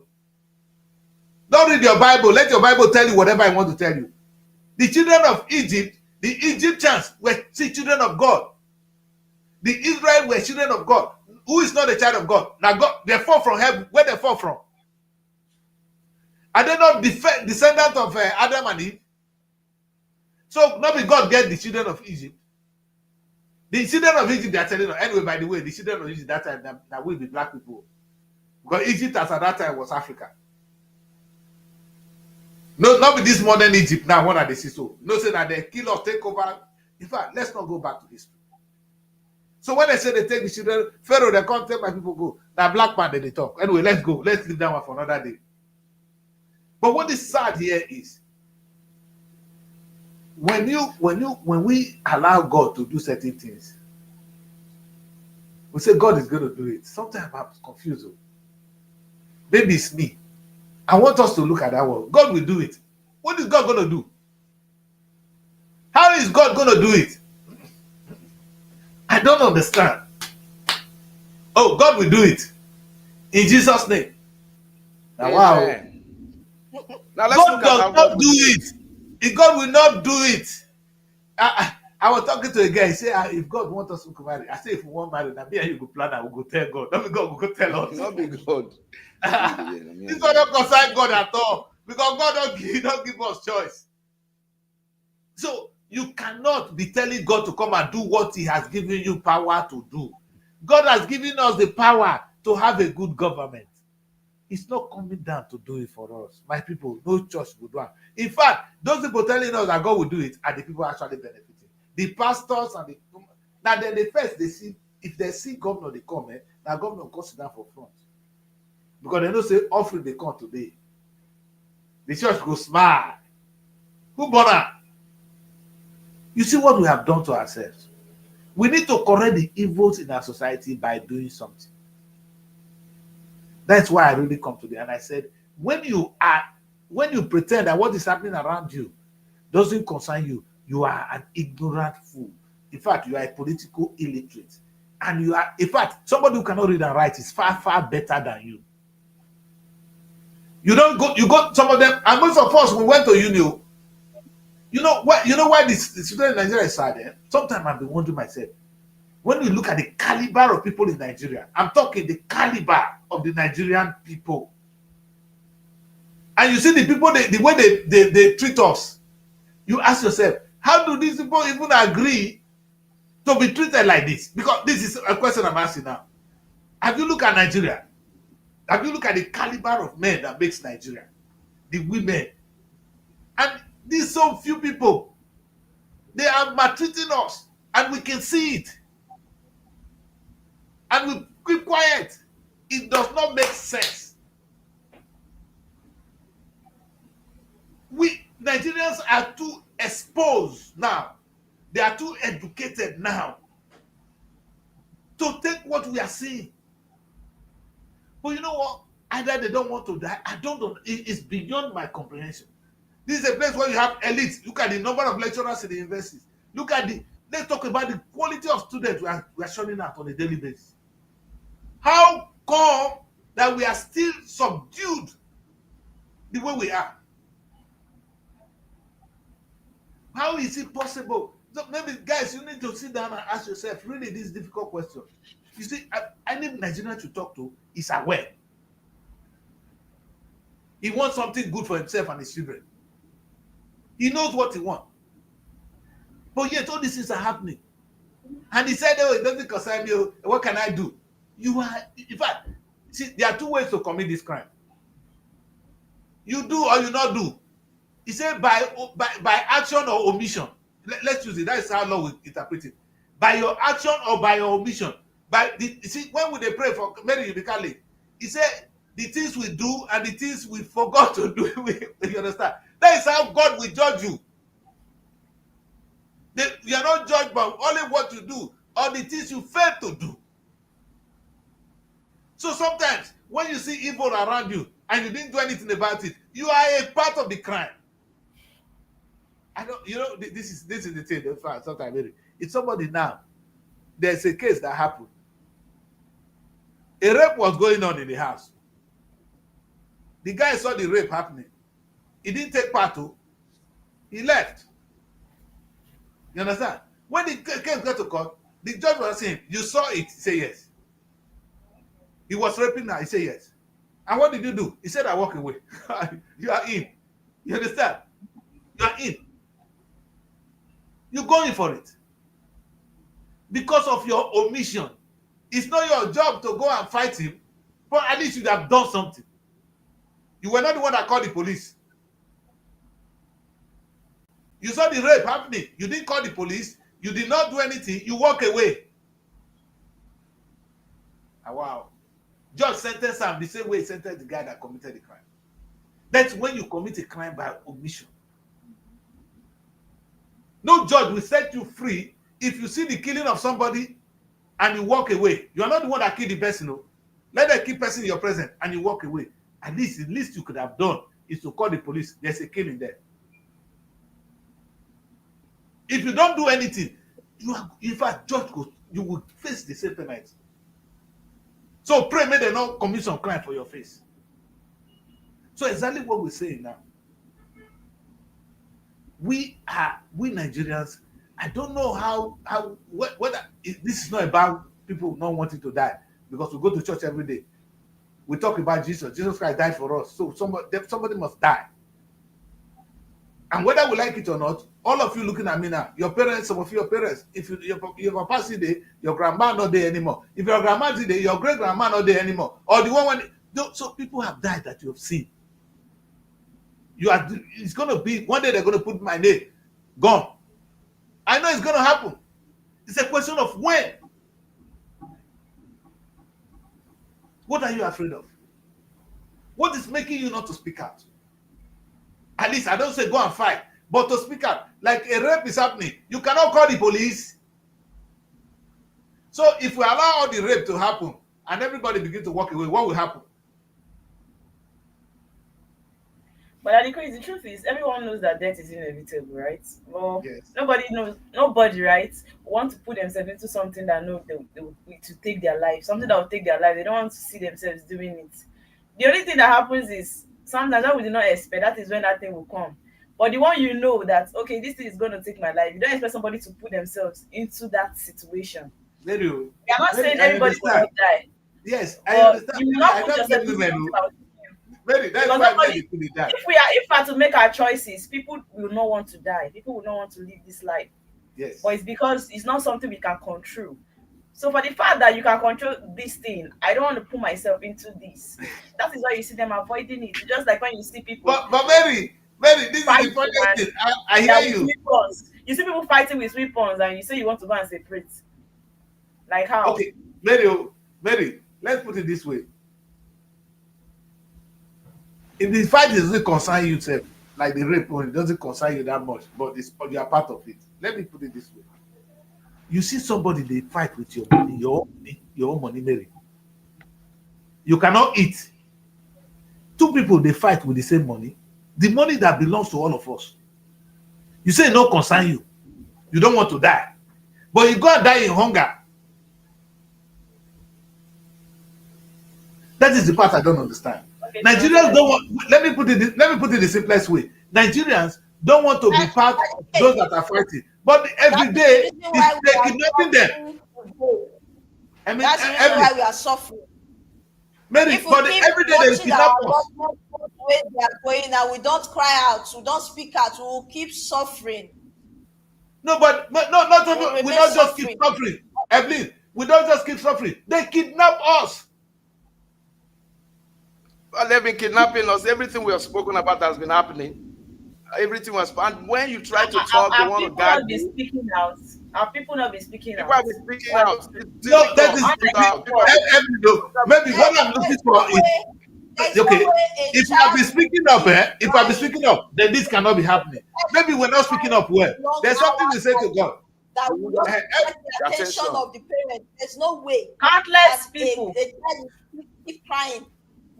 Don't read your Bible. Let your Bible tell you whatever I want to tell you. The children of Egypt, the Egyptians were children of God. The Israel were children of God. Who is not a child of God? Now God, they fall from heaven. Where they fall from? Are they not descendants of Adam and Eve? So not be God get the children of Egypt. The children of Egypt, they are telling us. Anyway, by the way, the children of Egypt that time, that will be black people. Because Egypt as at that time was Africa. No, not with this modern Egypt now, one at the so. No, say that they kill or take over. In fact, let's not go back to history. So when they say they take the children, Pharaoh, they can't tell my people go. Now black man, they talk. Anyway, let's go. Let's leave that one for another day. But what is sad here is when we allow God to do certain things, we say God is going to do it. Sometimes I'm confused. Maybe it's me. I want us to look at that one. God will do it. What is God going to do? How is God going to do it? I don't understand. Oh, God will do it. In Jesus' name. Now, wow. Now let's God look does at not do it. If God will not do it. I was talking to a guy. He said, if God wants us to marry, I say, if we want marry, now me and you go plan and we go tell God. Not be God, we go tell us. not be God. This one don't concern God at all. Because God don't give us choice. So you cannot be telling God to come and do what he has given you power to do. God has given us the power to have a good government. It's not coming down to do it for us. My people, no church will do it. In fact, those people telling us that God will do it are the people actually benefiting. The pastors and now then the first they see, if they see governor, they come, now governor goes sit down for front. Because they don't say offering they come today. The church go smile. Who bother? You see what we have done to ourselves. We need to correct the evils in our society by doing something. That's why I really come today. And I said, when you pretend that what is happening around you doesn't concern you, you are an ignorant fool. In fact, you are a political illiterate. And you are, in fact, somebody who cannot read and write is far, far better than you. You don't go. You got some of them, and most of us we went to uni. You know what? You know why the student in Nigeria is sad? Eh? Sometimes I've been wondering myself. When you look at the caliber of people in Nigeria, I'm talking the caliber of the Nigerian people, and you see the people, the way they treat us. You ask yourself, how do these people even agree to be treated like this? Because this is a question I'm asking now. Have you looked at Nigeria? Have you looked at the caliber of men that makes Nigeria? The women. And these so few people, they are maltreating us, and we can see it. And we keep quiet. It does not make sense. We Nigerians are too exposed now. They are too educated now to take what we are seeing. But you know what? Either they don't want to die. I don't know. It's beyond my comprehension. This is a place where you have elites. Look at the number of lecturers in the universities. Look at let's talk about the quality of students we are showing out on a daily basis. How come that we are still subdued the way we are? How is it possible? So maybe, guys, you need to sit down and ask yourself really this difficult question. You see, any Nigerian to talk to is aware. He wants something good for himself and his children. He knows what he wants. But yet all these things are happening. And he said, oh, it doesn't concern me. What can I do? You are, in fact, see, there are two ways to commit this crime. You do or you not do. He said by action or omission. Let's use it. That is how law will interpret it. By your action or by your omission. You see, when they pray for Mary, you be Catholic. He said the things we do and the things we forgot to do. You understand? That is how God will judge you. You are not judged by only what you do or the things you fail to do. So sometimes when you see evil around you and you didn't do anything about it, you are a part of the crime. I don't, you know, this is the thing. Sometimes it's somebody now. There's a case that happened. A rape was going on in the house. The guy saw the rape happening. He didn't take part to. He left. You understand? When the case got to court, the judge was saying, "You saw it?" He said, "Yes." He was raping her. He said, "Yes." And what did you do? He said, "I walk away." You are in. You understand? You are in. You're going for it. Because of your omission. It's not your job to go and fight him, but at least you have done something. You were not the one that called the police. You saw the rape happening. You didn't call the police. You did not do anything. You walk away. Ah, wow. Judge sentenced him the same way he sentenced the guy that committed the crime. That's when you commit a crime by omission. No judge will set you free if you see the killing of somebody and you walk away. You are not the one that killed the person. No. Let them kill person in your presence and you walk away. At least the least you could have done is to call the police. There's a killing there. If you don't do anything, in fact, judge you will face the same penalty. So pray, may they not commit some crime for your face. So exactly what we're saying now. We Nigerians, I don't know whether this is not about people not wanting to die, because we go to church every day. We talk about Jesus. Jesus Christ died for us. So somebody must die. And whether we like it or not, all of you looking at me now, your parents, some of your parents, if your papa is there, your grandma not there anymore. If your grandma is there, your great grandma not there anymore. Or the one when so people have died that you have seen. It's gonna be one day they're gonna put my name. Gone. I know it's gonna happen. It's a question of when. What are you afraid of? What is making you not to speak out? At least I don't say go and fight, but to speak out. Like a rape is happening, you cannot call the police. So if we allow all the rape to happen and everybody begin to walk away, what will happen? But I think the truth is, everyone knows that death is inevitable, right? Well, Yes. nobody, right, want to put themselves into something that they to take their life, something that will take their life. They don't want to see themselves doing it. The only thing that happens is sometimes when we do not expect, that is when that thing will come. But the one you know that okay, this thing is going to take my life, you don't expect somebody to put themselves into that situation. Very, We are not very, saying I everybody will understand. not die, Yes, I but understand. you will Very, I not put don't yourself blame into women. something that will. Very, that's Because why nobody, many people die. if we are to make our choices, people will not want to die. People will not want to live this life. Yes. But it's because it's not something we can control. So for the fact that you can control this thing, I don't want to put myself into this. That is why you see them avoiding it. Just like when you see people But Mary, this is the fighting funniest and thing. I they are hear with you. weapons. You see people fighting with weapons, and you say you want to go and separate. Like how? Okay, Mary, let's put it this way. If the fight doesn't concern you, sef, like the rape, it doesn't concern you that much, but you are part of it. Let me put it this way. You see somebody they fight with your money, your own money, Mary. You cannot eat. Two people they fight with the same money, the money that belongs to all of us. You say no concern you. You don't want to die, but you go and die in hunger. That is the part I don't understand. Okay, Nigerians don't want. Let me put it the simplest way. Nigerians don't want to be part of those that are fighting, but every day they're kidnapping them. I mean, That's the reason why we are suffering. Mary, If we but keep every day they watching kidnap our us. government the way they are going and we don't cry out, we don't speak out, we will keep suffering. No, but not We'll we remain don't just keep suffering. suffering. Evelyn, we don't just keep suffering. They kidnap us. Well, they've been kidnapping us. Everything we have spoken about has been happening. Everything was, and when you try to talk, they Are want to people guard not be you. speaking out? Are people not be speaking People out? have been speaking out. It's No, that is difficult. People have been- Evelyn, no. Maybe what I'm looking for is There's no okay. way a If you have child been speaking up, if I've been speaking up, then this cannot be happening. Maybe we're not speaking up well. There's something to say to God. that will not Eh, get the attention of the parents. There's no way Countless that people. a child will keep crying.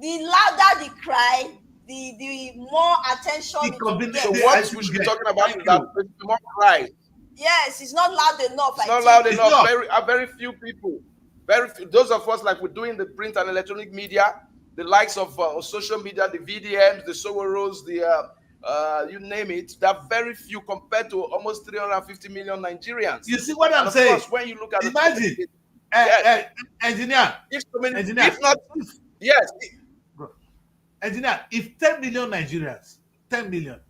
The louder the cry, the more attention The it will combination- get. So I what should we should be get. talking about Thank is that you. there's more cry. Yes, it's not loud enough. It's I not think. loud It's enough. not. Very few people. Very few. Those of us like we're doing the print and electronic media, the likes of social media, the VDMs, the Soweros, you name it. There are very few compared to almost 350 million Nigerians. You see what I'm And of saying? course, when you look at Imagine, Yes. engineer, if so many, engineer. if not, yes, engineer, if 10 million Nigerians, 10 million.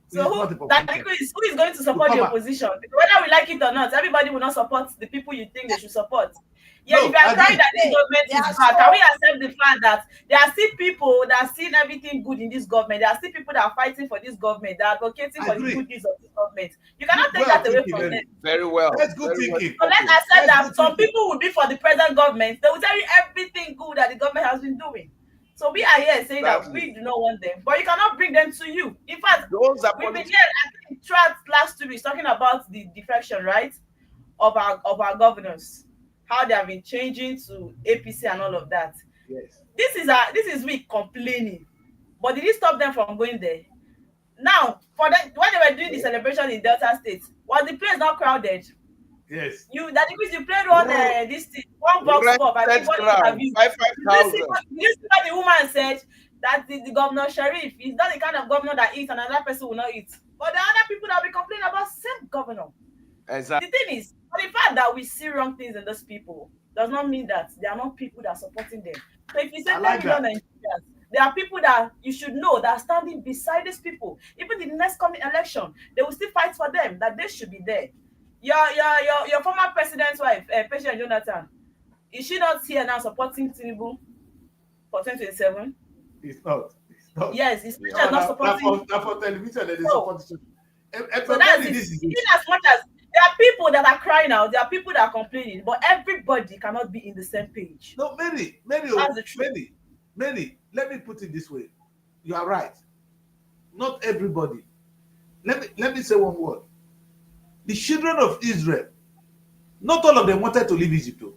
So is not a who population. is going to support the cover. opposition? Whether we like it or not, everybody will not support the people you think they should support. Yeah, No, if you are I crying think- that this government They are is bad, so- can we accept the fact that there are still people that are seeing everything good in this government? There are still people that are fighting for this government, that are advocating for the Agree. good news of this government. You cannot take Well that away thinking, from very- them. very well. That's good very well. thinking. So let's accept That's that good some thinking. people will be for the present government. They will tell you everything good that the government has been doing. So we are here saying that Exactly. we do not want them, but you cannot bring them to you. In fact, Those are we've been politics. here, I think, throughout last 2 weeks talking about the defection, right, of our governors, how they have been changing to APC and all of that. Yes. This is we complaining, but did it stop them from going there? Now, for them, when they were doing the celebration in Delta State, was the place not crowded? Yes. You played one one box pop. I think one interview. Five Did you thousand. see what the woman said? That the governor Sheriff is not the kind of governor that eats and another person will not eat. But the other people that will be complaining about same governor. Exactly. The thing is, for the fact that we see wrong things in those people does not mean that they are not people that are supporting them. So if you say I like 10 million Nigerians, there are people that you should know that are standing beside these people. Even in the next coming election, they will still fight for them, that they should be there. Your former president's wife, President Jonathan, is she not here now supporting Tinubu for 2027? It's not. Yes, it's Yeah. not supporting. For television, they No. support it. So that's it. This is In as much as there are people that are crying out, there are people that are complaining, but everybody cannot be in the same page. No, Mary, That's the truth. Mary, let me put it this way. You are right. Not everybody. Let me say one word. The children of Israel, not all of them wanted to leave Egypt. Though.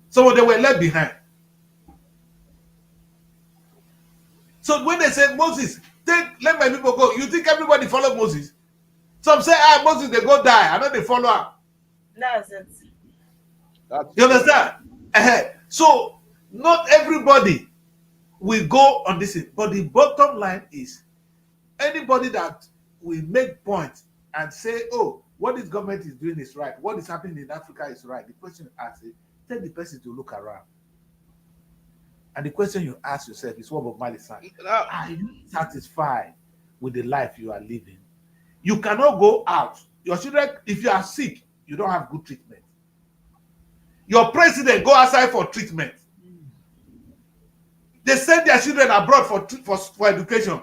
Some of them were left behind. So when they say, Moses, let my people go, you think everybody follow Moses? Some say, Moses, they go die. I know they follow him. That's it. You understand? So not everybody we go on this. But the bottom line is anybody that will make points and say, oh, what this government is doing is right, what is happening in Africa is right, the question you ask is, tell the person to look around. And the question you ask yourself is what Bob Marley said. Now, Are you satisfied with the life you are living? You cannot go out. Your children, if you are sick, you don't have good treatment. Your president go outside for treatment. They send their children abroad for education.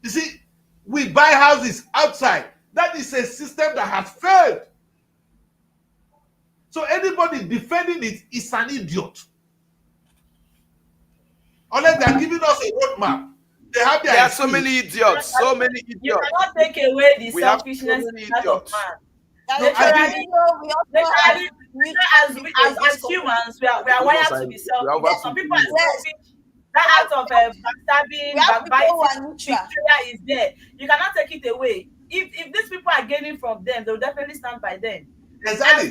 You see, we buy houses outside. That is a system that has failed. So anybody defending it is an idiot. Unless they are giving us a roadmap. There are so many idiots. So many idiots. You cannot take away the We have so selfishness many of man. Naturally, As humans, we are wired to be selfish. Some people are selfish. That act of backstabbing, backbiting, betrayal is there. You cannot take it away. If these people are gaining from them, they'll definitely stand by them. Exactly.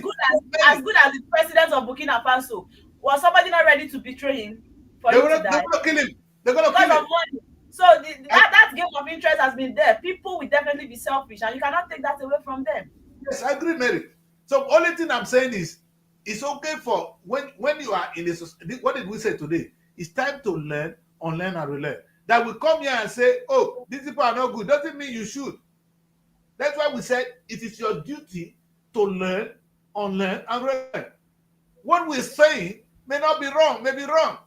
As good as the president of Burkina Faso, was somebody not ready to betray him for him to die? They're gonna kill him. They're gonna Because kill of him. money. So that game of interest has been there. People will definitely be selfish, and you cannot take that away from them. Yes, I agree, Mary. So only thing I'm saying is, it's okay for when you are in this. What did we say today? It's time to learn, unlearn, and relearn. That we come here and say, "Oh, these people are not good," doesn't mean you should. That's why we said it is your duty to learn, unlearn, and relearn. What we're saying may not be wrong, may be wrong.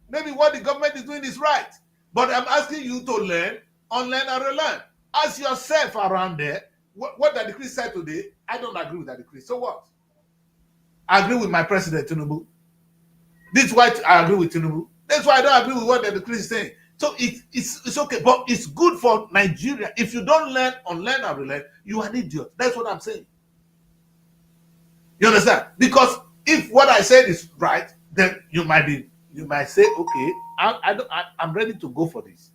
Maybe what the government is doing is right. But I'm asking you to learn, unlearn, and relearn. Ask yourself around there, what the decree said today, I don't agree with that decree. So what? I agree with my president, Tinubu. This is why I agree with Tinubu. That's why I don't agree with what the decree is saying. So it's okay, but it's good for Nigeria. If you don't learn, unlearn, and relearn, you are an idiot. That's what I'm saying. You understand? Because if what I said is right, then you might say, okay, I'm ready to go for this.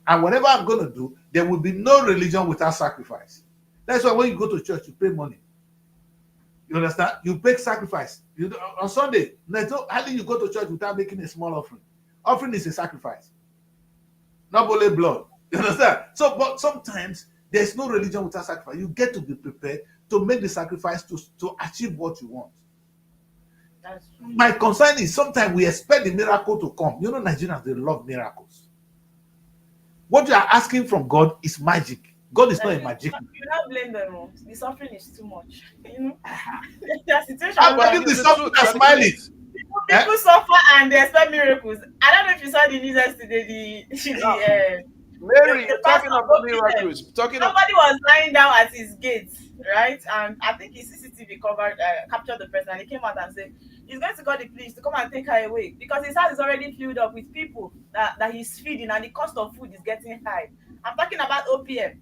And whatever I'm going to do, there will be no religion without sacrifice. That's why when you go to church, you pay money. You understand? You pay sacrifice. On Sunday, how do you go to church without making a small offering? Offering is a sacrifice. Not only blood. You understand? So, but sometimes there's no religion without sacrifice. You get to be prepared to make the sacrifice to achieve what you want. My concern is sometimes we expect the miracle to come. You know, Nigerians, they love miracles. What you are asking from God is magic. God is not a magician. You don't blame them. The suffering is too much. You know, the situation. I think the suffering are smiling. People suffer and they expect miracles. I don't know if you saw the news yesterday. Mary, you're talking about miracles. Somebody was lying down at his gate, right? And I think his CCTV captured the person, and he came out and said he's going to call the police to come and take her away because his house is already filled up with people that he's feeding, and the cost of food is getting high. I'm talking about OPM,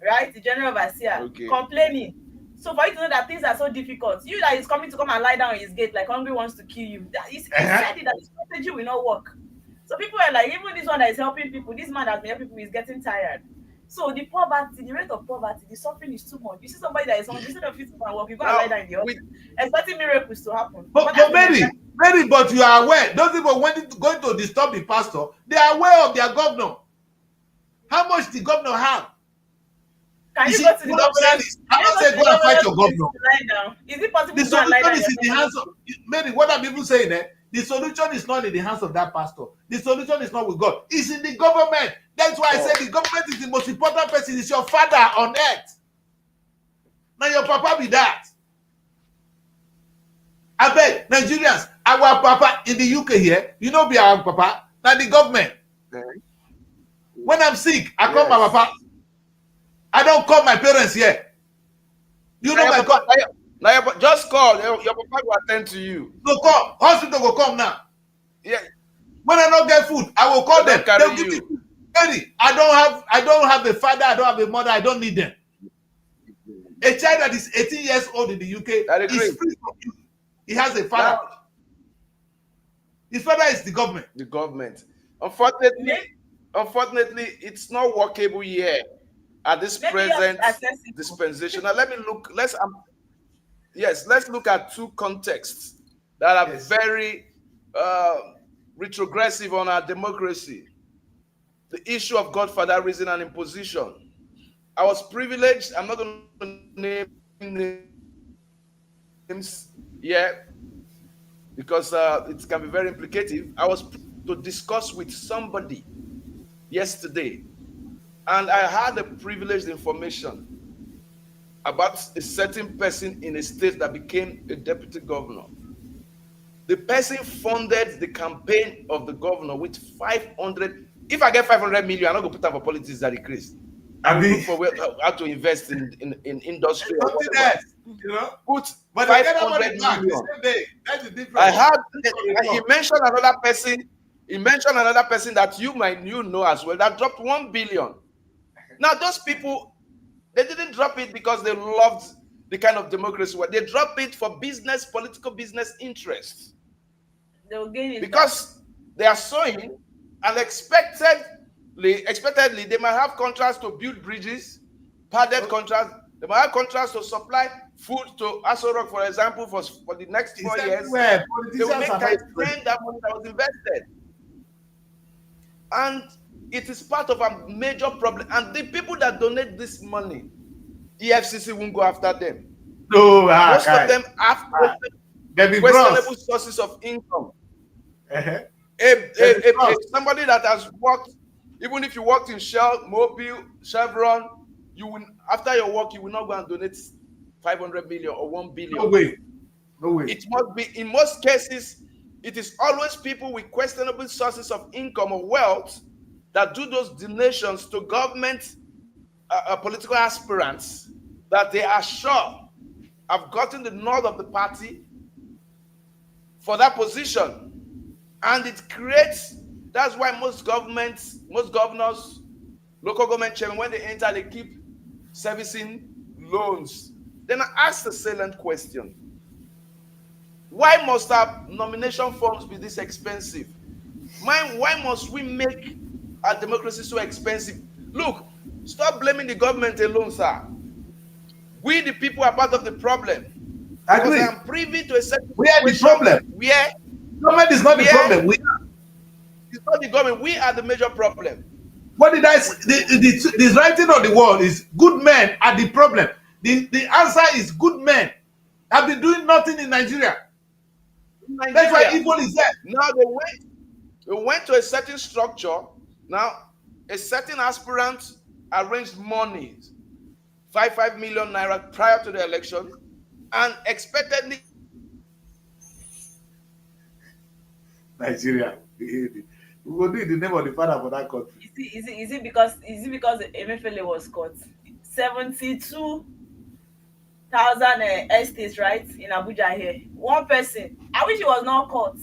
right? The general overseer complaining. So for you to know that things are so difficult, you that is coming to come and lie down on his gate like hungry wants to kill you. He said that the strategy will not work. So people are like, even this one that is helping people, this man that has been helping people is getting tired. So the poverty, the rate of poverty, the suffering is too much. You see somebody that is hungry, instead of you to work, you go and lie down in the office, expecting miracles to happen. But Mary, but you are aware, those people when going to disturb the pastor, they are aware of their governor. How much the governor have? Can you go to the governor? I'm not saying go and fight your governor. Is it possible the to lie solution down? is in the hands of Mary. What are people saying there? The solution is not in the hands of that pastor. The solution is not with God. It's in the government. That's why I say the government is the most important person. It's your father on earth. Now your papa be that. I beg Nigerians, our papa in the UK here, you know be our papa. Now the government. When I'm sick, I call my papa. I don't call my parents here. You know my God. Now just call. Your papa will attend to you. Go call. Hospital will come now. Yeah. When I don't get food, I will call them. They'll give me food. I don't have a father, I don't have a mother, I don't need them. A child that is 18 years old in the UK is free from you. He has a father. His father is the government. The government. Unfortunately, it's not workable here at this present dispensation. Now let me look. Let's look at two contexts that are very retrogressive on our democracy. The issue of godfatherism and imposition. I was privileged, I'm not going to name names yet because it can be very implicative. I was to discuss with somebody yesterday, and I had the privileged information about a certain person in a state that became a deputy governor. The person funded the campaign of the governor with 500. If I get 500 million, I'm not going to put up for politics that increase. I will look for how to invest in industry. Something else, you know. Put But 500 million. That's the difference. I had. He mentioned another person. He mentioned another person that you know as well that dropped 1 billion. Now those people, they didn't drop it because they loved the kind of democracy. They dropped it for business, political business interests. They will gain it because they are sowing, and expectedly, they might have contracts to build bridges, padded contracts. They might have contracts to supply food to Aso Rock, for example, for the next 4 years. They will make time spend that money that was invested. And it is part of a major problem. And the people that donate this money, EFCC won't go after them. No, most of them have questionable sources of income. Somebody that has worked, even if you worked in Shell, Mobil, Chevron, you will, after your work, you will not go and donate 500 million or 1 billion. No way. No way. It must be, in most cases, it is always people with questionable sources of income or wealth that do those donations to government political aspirants that they are sure have gotten the nod of the party for that position. And it creates, that's why most governors, local government chairmen, when they enter, they keep servicing loans. Then I ask the salient question: why must our nomination forms be this expensive? Why must we make our democracy so expensive? Look, stop blaming the government alone, sir. We, the people, are part of the problem. I agree. Because I am privy to a certain we are the problem. Where government is not the problem. It's not the government. We are the major problem. What did I say? The writing on the wall is good men are the problem. The answer is good men have been doing nothing in Nigeria. That's why evil is there. Now they went to a certain structure. Now a certain aspirant arranged money, 5 million naira prior to the election, and expectedly Nigeria. We will do in the name of the father for that country. Is it because Emefiele was caught? 72,000 estates, right, in Abuja here. One person. I wish he was not caught.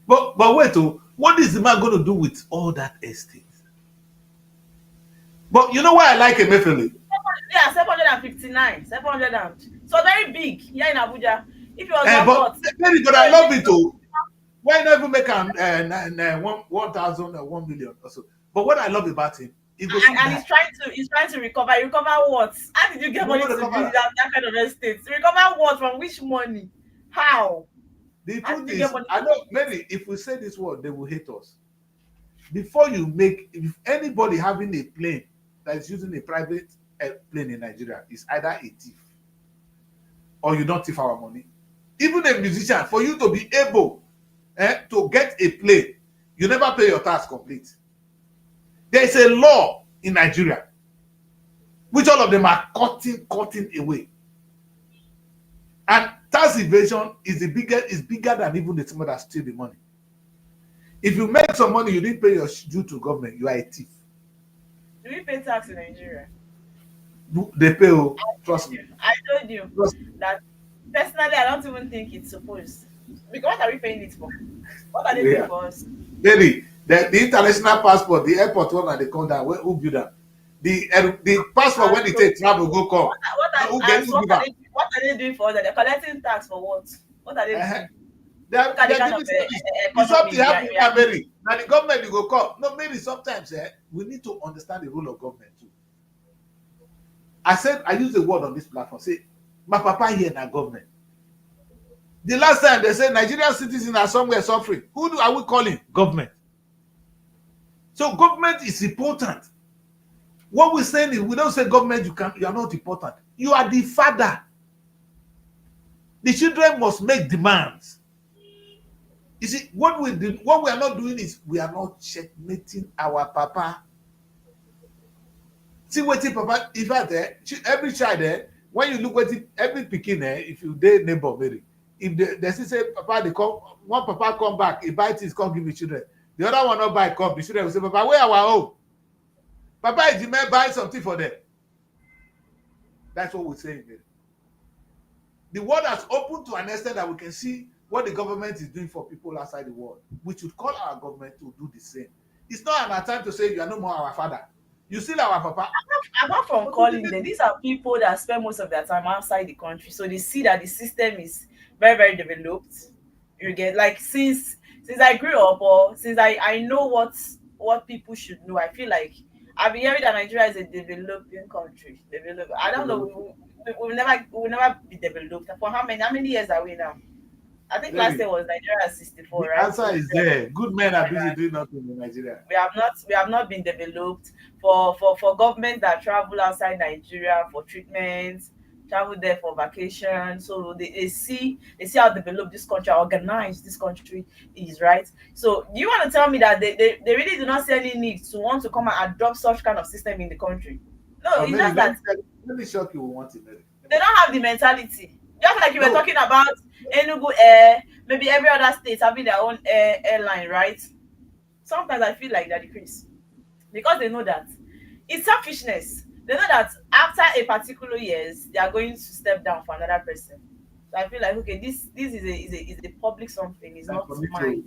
But wait, what is the man going to do with all that estate? But you know why I like Emefiele? Yeah, 759. 700. So very big here in Abuja. If he was not caught. Very good. I love it too. Why not even make 1,000 or 1 million or so? But what I love about him, he's trying to recover. Recover what? How did you get money to build that kind of estate? Recover what? From which money? How? The truth is, I know many. If we say this word, they will hate us. Before you make, if anybody having a plane that is using a private plane in Nigeria is either a thief or you don't thief our money. Even a musician, for you to be able to get a plane, you never pay your tax complete. There is a law in Nigeria which all of them are cutting away. And tax evasion is bigger than even the someone that steal the money. If you make some money, you didn't pay your due to government, you are a thief. Do we pay tax in Nigeria? They pay, trust me. I told you that personally, I don't even think it's supposed. Because what are we paying it for? What are they paying for us? Baby, the international passport, the airport one and they come down, who build that? The passport when they take travel go come. What are they doing for us? They're collecting tax for what? What are they doing? It's something happening in Mary. Now the government will go come. No, maybe sometimes we need to understand the role of government too. I use a word on this platform. Say, my papa here in our government. The last time they said Nigerian citizens are somewhere suffering. Are we calling? Government. So government is important. What we're saying is, we don't say government, you are not important. You are the father. The children must make demands. You see, what we are not doing is we are not checkmating our papa. See what papa, in fact, every child there, when you look at it, every pikin if you date neighbor, Mary, if they say papa, they come, one papa come back, he buy things, come give the children. The other one not buy, come, the children will say, papa, where our home? Papa is the man buying something for them. That's what we're saying, Mary. The world has opened to an extent that we can see what the government is doing for people outside the world. We should call our government to do the same. It's not an attempt to say you are no more our father. You still our papa. Apart from calling them, these are people that spend most of their time outside the country. So they see that the system is very, very developed. You get, like, since I grew up, or since I know what people should know, I feel like I've been hearing that Nigeria is a developing country. I don't know. We'll never be developed. For how many years are we now? I think last year was Nigeria 64, the right? The answer is there. Good men are busy doing nothing in Nigeria. We have not been developed. For governments that travel outside Nigeria for treatments, travel there for vacation, so they see how developed this country, how organized this country is, right? So do you want to tell me that they really do not see any need to want to come and adopt such kind of system in the country? No, it's just that let me shock you with one thing. They don't have the mentality. Just like you were talking about Enugu Air, maybe every other state having their own airline, right? Sometimes I feel like they're decreased because they know that it's selfishness. They know that after a particular years, they are going to step down for another person. So I feel like, okay, this is a public something. It's not mine.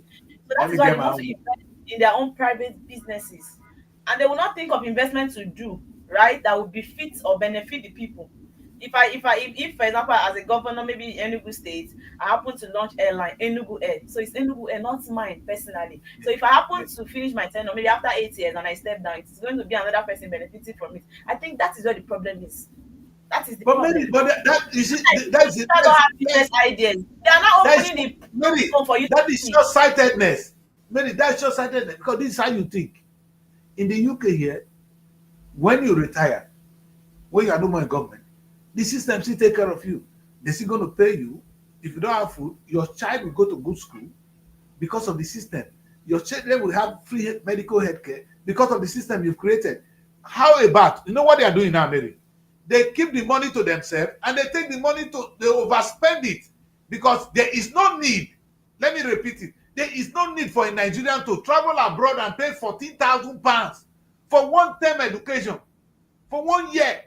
So that's why they want to invest in their own private businesses, and they will not think of investment to do, right, that would befit or benefit the people. If for example, as a governor, maybe in Enugu State, I happen to launch airline Enugu Air, so it's Enugu Air, not mine personally. So if I happen to finish my tenure, maybe after 8 years, and I step down, it's going to be another person benefiting from it. I think that is where the problem is. That is the problem. That you see, that's it. Don't have business ideas. They are not opening the platform for you. That is short-sightedness. Maybe that's short-sightedness, because this is how you think. In the UK here, when you retire, when you are no more in government, the system still take care of you. They're still going to pay you. If you don't have food, your child will go to good school because of the system. Your children will have free medical health care because of the system you've created. How about, you know what they are doing now, Mary? They keep the money to themselves and they take the money they overspend it because there is no need. Let me repeat it. There is no need for a Nigerian to travel abroad and pay £14,000 for one-term education for 1 year.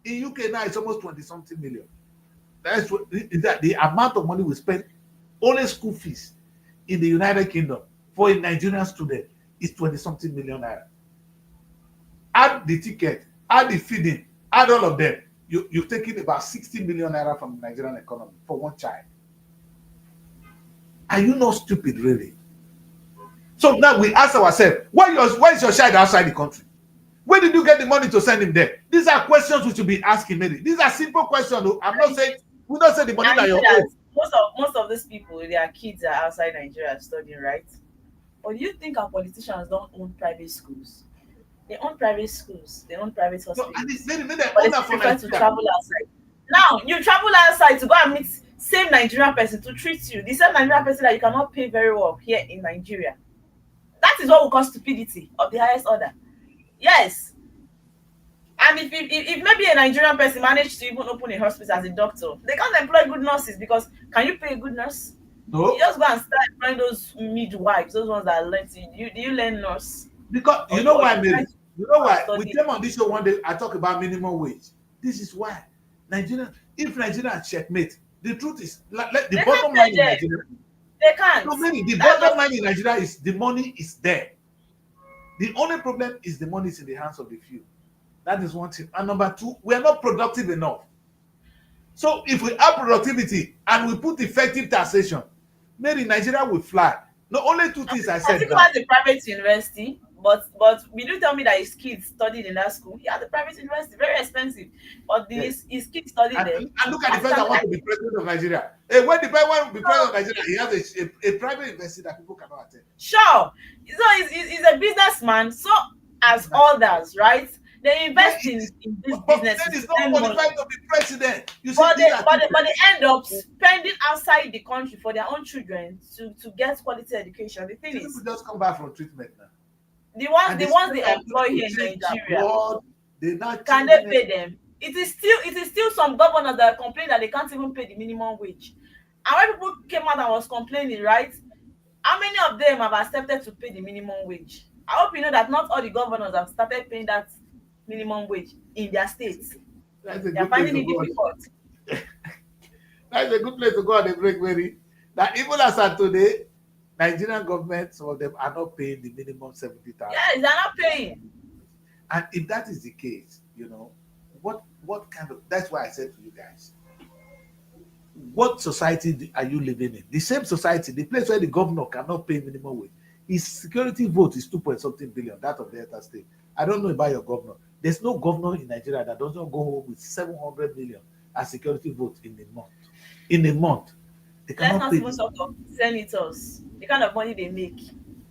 In UK now, it's almost 20-something million. That's the amount of money we spend only school fees in the United Kingdom for a Nigerian student is 20-something million naira. Add the ticket, add the feeding, add all of them. You're taking about 60 million naira from the Nigerian economy for one child. Are you not stupid, really? So now we ask ourselves, why is your child outside the country? Where did you get the money to send him there? These are questions we should be asking, Mary. These are simple questions. I'm not saying, we don't say the money that you're most of these people, their kids are outside Nigeria studying, right? But do you think our politicians don't own private schools? They own private schools. They own private hospitals. No, and it's very, very but they prefer to travel outside. Now, you travel outside to go and meet same Nigerian person to treat you. The same Nigerian person that you cannot pay very well here in Nigeria. That is what we call stupidity of the highest order. Yes. And if maybe a Nigerian person managed to even open a hospital as a doctor, they can't employ good nurses because can you pay a good nurse? No. You just go and start employing those midwives, those ones that learn. Do you learn nurse? Because you know why, Mary? You know why? We came on this show one day, I talk about minimum wage. This is why. If Nigeria checkmate, the truth is, the bottom line in Nigeria. They can't. No, Mary, the bottom line in Nigeria is the money is there. The only problem is the money is in the hands of the few. That is one thing. And number two, we are not productive enough. So if we have productivity and we put effective taxation, maybe Nigeria will fly. Not only two things I said. As a private university, But will you tell me that his kids studied in that school? Yeah, the private university, very expensive. But Yes. his kids studied there. And look at the person that wants to be president of Nigeria. Hey, when the president wants to be president of Nigeria, he has a private university that people cannot attend. Sure. So he's a businessman, so as others, right? They invest in this business. Then it's not qualified to be president. You see, but they end up spending outside the country for their own children to get quality education. The thing is, people just come back from treatment now. The ones they employ here in Nigeria, can they pay them? It is still some governors that complain that they can't even pay the minimum wage. And when people came out and was complaining, right? How many of them have accepted to pay the minimum wage? I hope you know that not all the governors have started paying that minimum wage in their states. They're finding it difficult. That's a good place to go on a break, Mary. That even as of today, Nigerian government, some of them are not paying the minimum 70,000. Yes, they're not paying. And if that is the case, what kind of, that's why I said to you guys, what society are you living in? The same society, the place where the governor cannot pay minimum wage. His security vote is 2.something billion, that of Delta State. I don't know about your governor. There's no governor in Nigeria that doesn't go home with 700 million as security vote in a month. In a month. Let's not even talk of senators. The kind of money they make.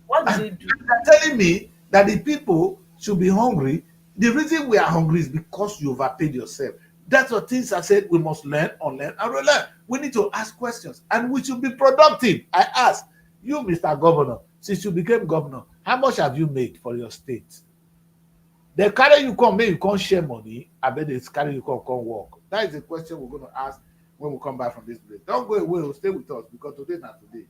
What do they do? They're telling me that the people should be hungry. The reason we are hungry is because you overpaid yourself. That's what things I said we must learn, unlearn, and relearn. We need to ask questions and we should be productive. I ask you, Mr. Governor, since you became governor, how much have you made for your state? They carry you come, maybe you can't share money. I bet they carry you come work. That is the question we're going to ask when we come back from this break. Don't go away, stay with us because today not today.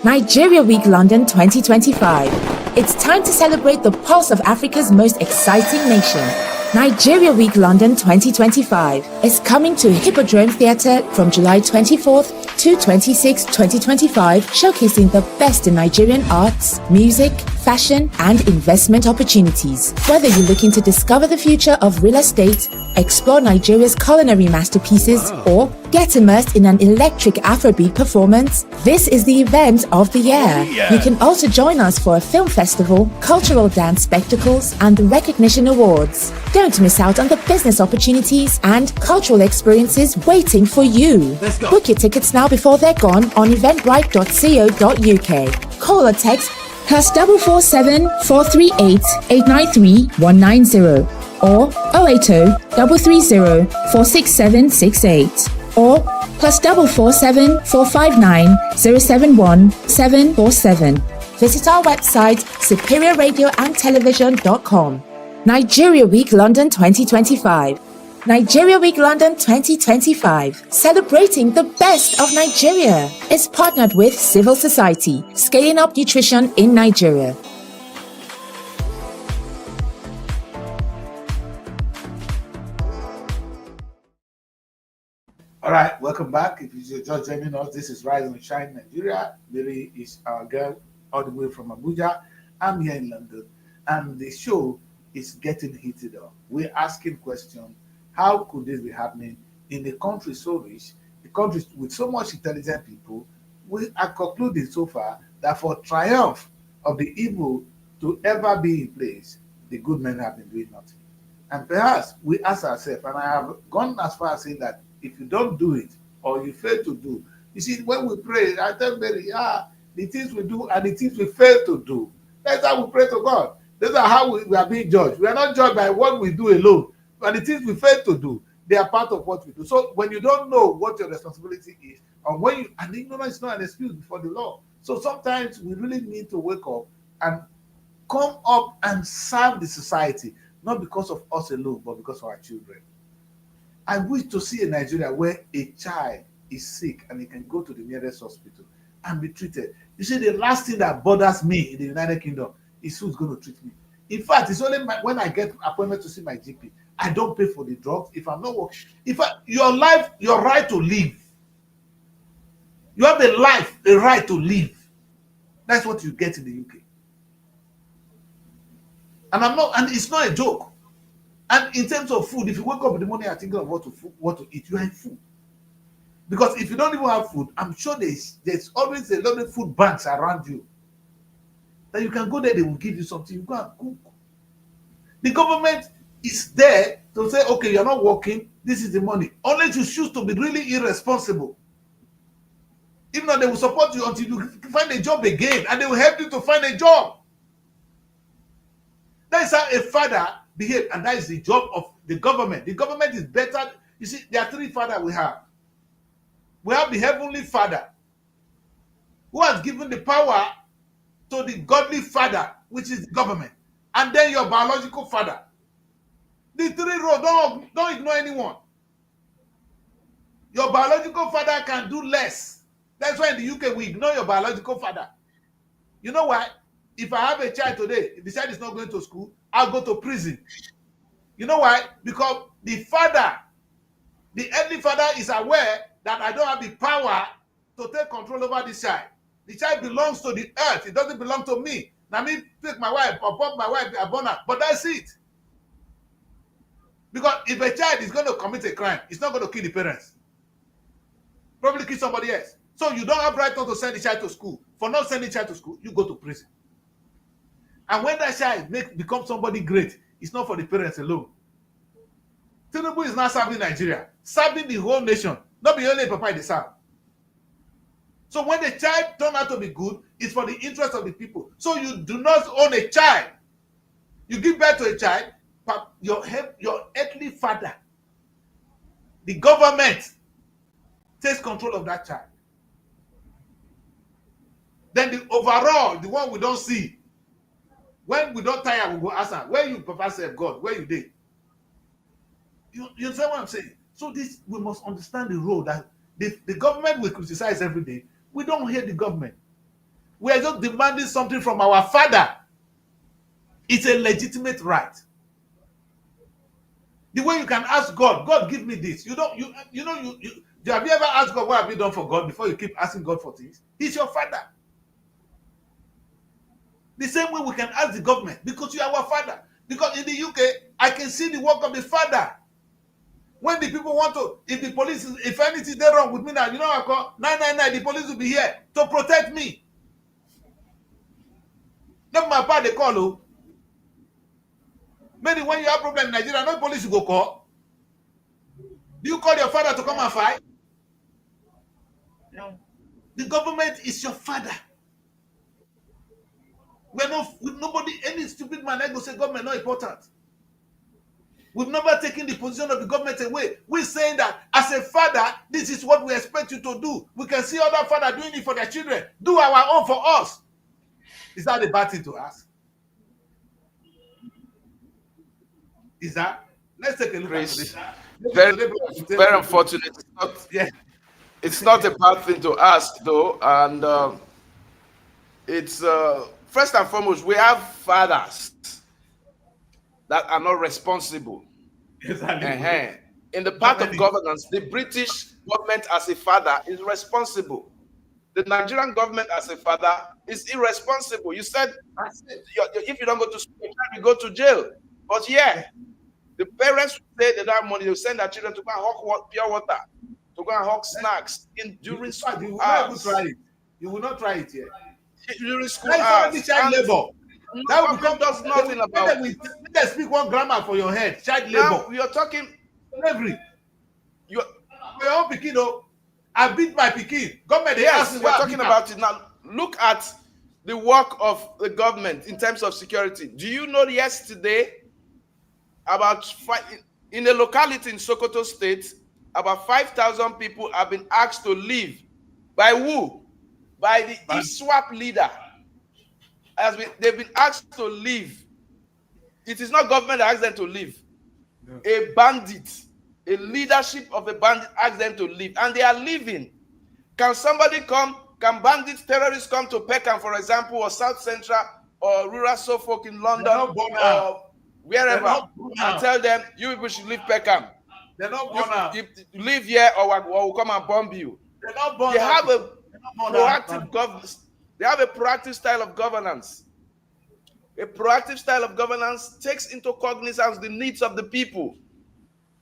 Nigeria Week London 2025. It's time to celebrate the pulse of Africa's most exciting nation. Nigeria Week London 2025 is coming to Hippodrome Theatre from July 24th to 26, 2025, showcasing the best in Nigerian arts, music, fashion, and investment opportunities. Whether you're looking to discover the future of real estate, explore Nigeria's culinary masterpieces, or get immersed in an electric Afrobeat performance, this is the event of the year. You can also join us for a film festival, cultural dance spectacles, and the recognition awards. Don't miss out on the business opportunities and cultural experiences waiting for you. Book your tickets now before they're gone on eventbrite.co.uk. Call or text +447 438 893 190 or 080 330 46768 or +447 459 071 747. Visit our website superiorradioandtelevision.com. Nigeria Week London 2025. Nigeria Week London 2025, celebrating the best of Nigeria, is partnered with Civil Society, scaling up nutrition in Nigeria. All right, welcome back. If you're just joining us, this is Rise and Shine Nigeria. Mary is our girl all the way from Abuja. I'm here in London, and the show is getting heated up. We're asking questions. How could this be happening in a country so rich, a country with so much intelligent people? We are concluding so far that for triumph of the evil to ever be in place, the good men have been doing nothing. And perhaps we ask ourselves, and I have gone as far as saying that if you don't do it or you fail to do, you see, when we pray, I tell Mary, the things we do and the things we fail to do, that's how we pray to God. Those are how we are being judged. We are not judged by what we do alone. But the things we fail to do, they are part of what we do. So when you don't know what your responsibility is, and ignorance is not an excuse before the law. So sometimes we really need to wake up and come up and serve the society, not because of us alone, but because of our children. I wish to see a Nigeria where a child is sick and he can go to the nearest hospital and be treated. You see, the last thing that bothers me in the United Kingdom is who's going to treat me. In fact, it's only when I get appointment to see my GP, I don't pay for the drugs. If I'm not working, your life, your right to live. You have a right to live. That's what you get in the UK. And it's not a joke. And in terms of food, if you wake up in the morning and think of what to eat, you are in food. Because if you don't even have food, I'm sure there's always a lot of food banks around you. that you can go there, they will give you something, you go and cook. The government is there to say, okay, you're not working, this is the money. Unless you choose to be really irresponsible. If not, they will support you until you find a job again, and they will help you to find a job. That is how a father behaves, and that is the job of the government. The government is better. You see, there are three fathers we have. We have the Heavenly Father, who has given the power to the godly father, which is the government, and then your biological father. The three roles, don't ignore anyone. Your biological father can do less. That's why in the UK we ignore your biological father. You know why? If I have a child today, if the child is not going to school, I'll go to prison. You know why? Because the father, the earthly father, is aware that I don't have the power to take control over this child. The child belongs to the earth. It doesn't belong to me. Now me take my wife, or pop my wife, I born her. But that's it. Because if a child is going to commit a crime, it's not going to kill the parents. Probably kill somebody else. So you don't have right not to send the child to school. For not sending the child to school, you go to prison. And when that child becomes somebody great, it's not for the parents alone. Tinubu is not serving Nigeria, serving the whole nation. Not be only Papa they serve. So when the child turns out to be good, it's for the interest of the people. So you do not own a child. You give birth to a child, but your earthly father, the government, takes control of that child. Then the overall, the one we don't see, when we don't tire, we go ask her, where you, Papa said, God, where you did? You understand what I'm saying? So this, we must understand the role that the government we criticize every day. We don't hear the government. We are just demanding something from our father. It's a legitimate right. The way you can ask God, God, give me this. Have you ever asked God, what have you done for God, before you keep asking God for things? He's your father. The same way we can ask the government, because you are our father. Because in the UK, I can see the work of the father. When the people want to, if the police, if anything is wrong with me now, you know I call 999, the police will be here to protect me. Not my part they call you. Maybe when you have problem in Nigeria, no police you go call. Do you call your father to come and fight? No. The government is your father. We're not with nobody, any stupid man I go say government not important. We've never taken the position of the government away. We're saying that as a father, this is what we expect you to do. We can see other fathers doing it for their children. Do our own for us. Is that a bad thing to ask? Is that? Let's take a look at this. Very unfortunate. It's not a bad thing to ask, though. And it's first and foremost, we have fathers that are not responsible. Exactly. In the part of governance, the British government as a father is responsible. The Nigerian government as a father is irresponsible. You said if you don't go to school, you go to jail. But the parents say they don't have money, they'll send their children to go and hawk pure water, to go and hawk snacks during school hours. You will not try it yet. During school hours. Child labor. That will become does nothing about it. Let's speak one grammar for your head. Child labor. Now you're talking slavery. Your own pikin, I beat my pikin. Government, yes, we're talking about it now. Look at the work of the government in terms of security. Do you know yesterday in a locality in Sokoto State, about 5,000 people have been asked to leave. By who? By the ISWAP leader. They've been asked to leave. It is not government that asked them to leave. No. A bandit, a leadership of a bandit asked them to leave, and they are leaving. Can bandits, terrorists come to Peckham, for example, or South Central, or rural Suffolk in London, or wherever, and tell them, you people should leave Peckham? They're not born out. You live here, or we'll come and bomb you. They're not born They have a proactive governance. They have a proactive style of governance. A proactive style of governance takes into cognizance the needs of the people.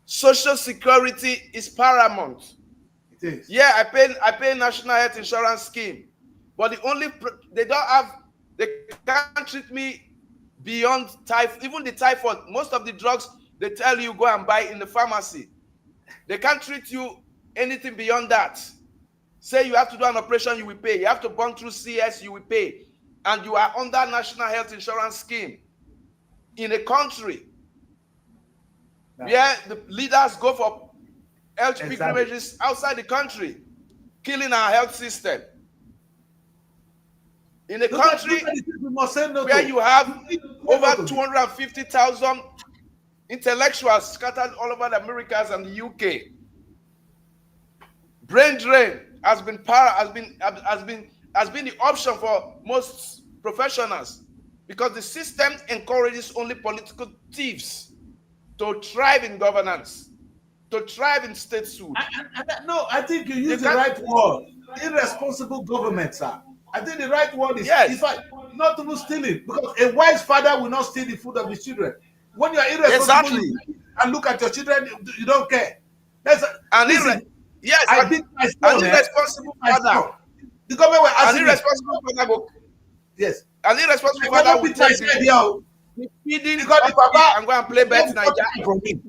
Social security is paramount. It is. Yeah, I pay National Health Insurance Scheme, but they don't have They can't treat me beyond typhoid. Even the typhoid, most of the drugs they tell you go and buy in the pharmacy. They can't treat you anything beyond that. Say you have to do an operation, you will pay. You have to burn through CS, you will pay. And you are under National Health Insurance Scheme in a country where the leaders go for health pilgrimages outside the country, killing our health system. In a country where you have over 250,000 intellectuals scattered all over the Americas and the UK. Brain drain has been the option for most professionals, because the system encourages only political thieves to thrive in governance, to thrive in statehood. No, I think you use the right word. Irresponsible government, sir. I think the right word is, yes, in fact, not even stealing, because a wise father will not steal the food of his children. When you are irresponsible and look at your children, you don't care. Yes, I beat my son. An irresponsible father. The government were asking an irresponsible father. Yes. An irresponsible father will take the feeding because the papa and go and play bet Nigeria.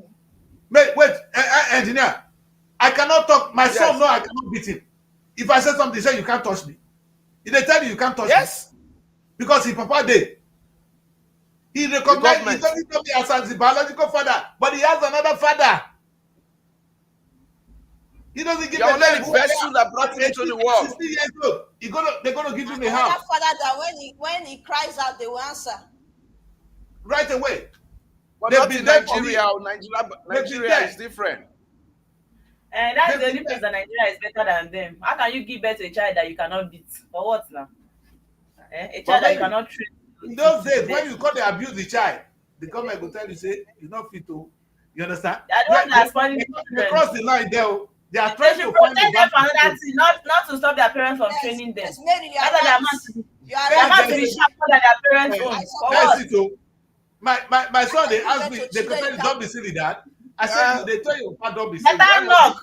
Wait, engineer. I cannot talk. My son, no, I cannot beat him. If I say something, he say you can't touch me. If they tell you can't touch me. Because his papa did. He recognized, he doesn't know me as his biological father, but he has another father. He doesn't give the vessel that brought him into the world. 60 years old. They're gonna give him a house. Another father that when he cries out, they will answer right away. But not in Nigeria. Nigeria is different. And that's the only place that Nigeria is better than them. How can you give birth to a child that you cannot beat? For what now? A child that you cannot treat. In those days, when you call the abuse the child, the government will tell you, say, you're not fit to. You understand? They cross the line there. They are trying to find them for another thing, not to stop their parents from training them. Yes, Mary, you are right to be sharper than their parents' own. My son, they asked me, they tell you, don't be silly, Dad. I said, they tell you, don't be silly. Better knock,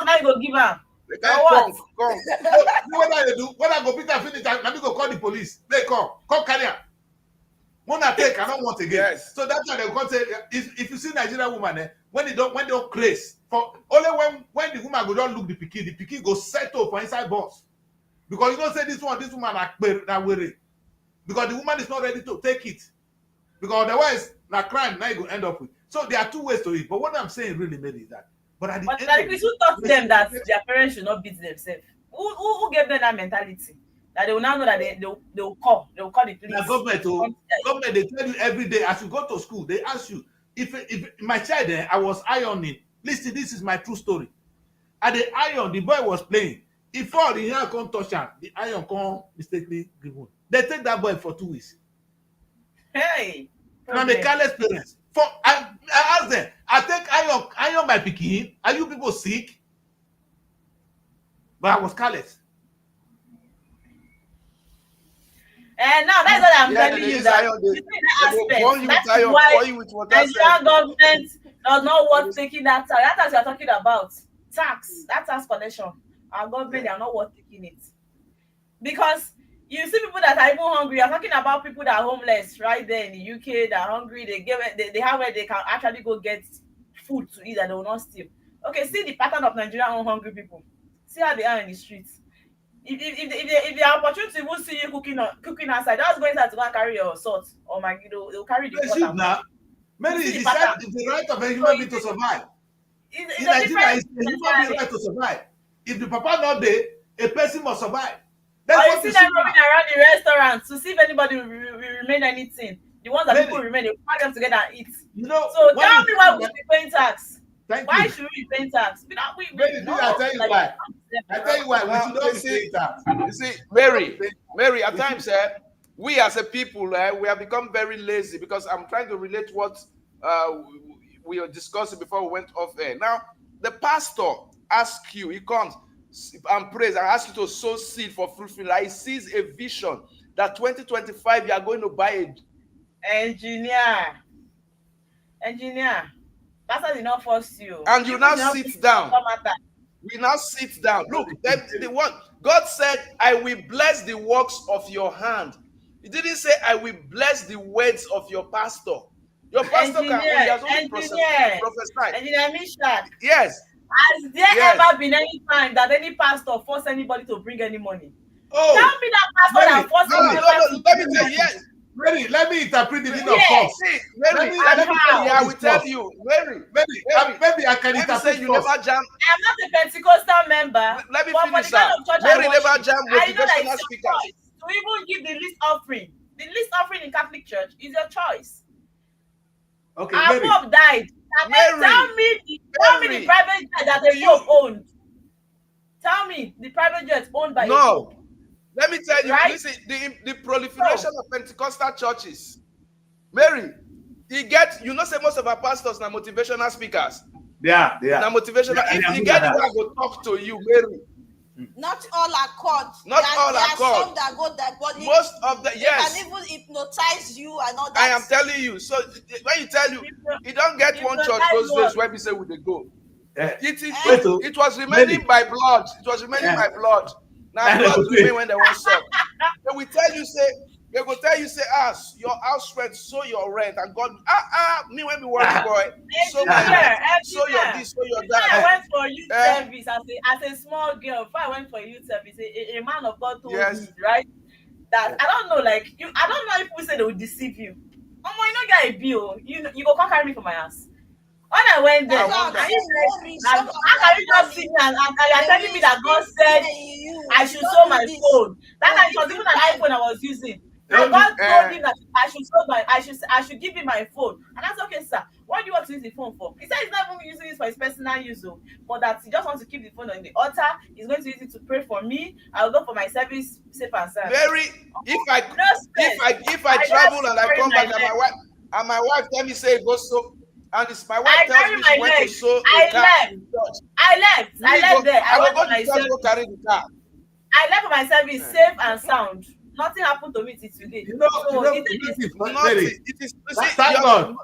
now you go give her. Come. What I do? When I go pick and finish, let me go call the police. They come carry her. When I take, I don't want again. Yes. So that's why they come say, if you see Nigerian woman, when they don't craze, for only when the woman go don't look the pikin go settle for inside bus. Because you don't say this woman are worried. Because the woman is not ready to take it. Because otherwise, na crime, now you go end up with. So there are two ways to it. But what I'm saying really made is that. But at the end who taught them that their parents should not beat themselves? Who gave them that mentality? That they will now know that they will call the police. The government, they tell you every day as you go to school, they ask you, if my child I was ironing. Listen, this is my true story. At the iron, the boy was playing. He fall, the hair can't touch him. The iron can't mistakenly give him. They take that boy for 2 weeks. Hey. And I'm a careless parent. I asked them, I take iron my pikin. Are you people sick? But I was careless. And now that's what I'm telling you. That's why Nigerian government does not want taking that tax. That tax you're talking about. That tax collection. Our government, they are not worth taking it. Because you see people that are even hungry. You're talking about people that are homeless right there in the UK, that are hungry. They have where they can actually go get food to eat that they will not steal. Okay, see the pattern of Nigerian hungry people. See how they are in the streets. If the opportunity will see you cooking outside, just go inside to go and carry your salt or Maggi. They'll carry the pot. Now, maybe it's the right of a human being to survive. In Nigeria, it's the human being right to survive. If the papa not there, a person must survive. Or you see them roaming around the restaurants to see if anybody will remain anything. The ones that people remain, they pack them together and eat. So tell me why we should be paying tax. Why should we be paying tax? I tell you why. I tell you why. We should not be paying tax. You see, Mary, at times, we as a people, we have become very lazy, because I'm trying to relate what we were discussing before we went off air. Now, the pastor asks you, he comes and prays and asks you to sow seed for fruitfulness. He sees a vision that 2025 you are going to buy a engineer. Pastor did not force you. And you now sit down. We now sit down. Look, the one God said, I will bless the works of your hand. He didn't say, I will bless the words of your pastor. Your pastor he has only prophesied. Engineer Mishan. Yes. Has there ever been any time that any pastor forced anybody to bring any money? Oh, tell me that pastor that forced anybody to let me tell you, yes. Mary, let me interpret the meaning of force. Mary, I will tell you. Mary, maybe I can interpret you never jam. I'm not a Pentecostal member. Let me finish that. Mary never jam motivational speakers. To even give the least offering. The least offering in Catholic Church is your choice. Okay, our Pope died. Tell me the private jet that the Pope owned. Tell me the private jet owned by no. Let me tell you, listen, the proliferation of Pentecostal churches. Mary, say most of our pastors are motivational speakers. Yeah. Now motivational. If you get the one go talk to you, Mary. Not all are called. Not all are called. Some that go that body. Most of the they can even hypnotize you and all that. I am telling you. So when you tell you don't get one church those days where we say we they go. It was remaining by blood. It was remaining by blood. Now blood remain when they want stop. They will tell you they will tell you your house rent, so your rent, and God me when we work boy, so your this, so your that. I went for youth service as a small girl. Before I went for youth service, a man of God told me, right, that I don't know, I don't know if we say they will deceive you. You don't get a bill. You go come carry me for my house. When I went there, how can you just see me and you're telling me that God said I should sell my phone? That time it was even an iPhone I was using. And God told him that I should give him my phone. And that's okay, sir. What do you want to use the phone for? He said he's not even using it for his personal use, but that he just wants to keep the phone on the altar. He's going to use it to pray for me. I'll go for my service safe and sound. If I travel and I come back and my wife tell me say go so. And it's my wife tells me she went to sew a car in church. I left there. I will go to church, go carry the car. I left for my service safe and sound. Nothing happened to me till today. It is thank God.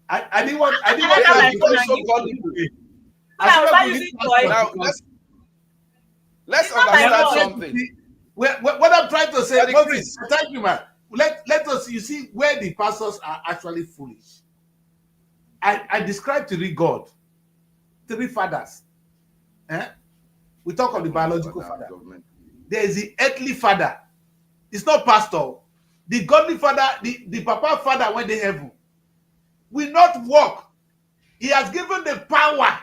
I didn't want let's understand something. What I'm trying to say, Moses, thank you, man. Let us, you see, where the pastors are actually foolish. I described to you God, 3 fathers. We talk of the biological father. There is the earthly father. It's not pastor. The godly father, the papa father when they heaven, will not work. He has given the power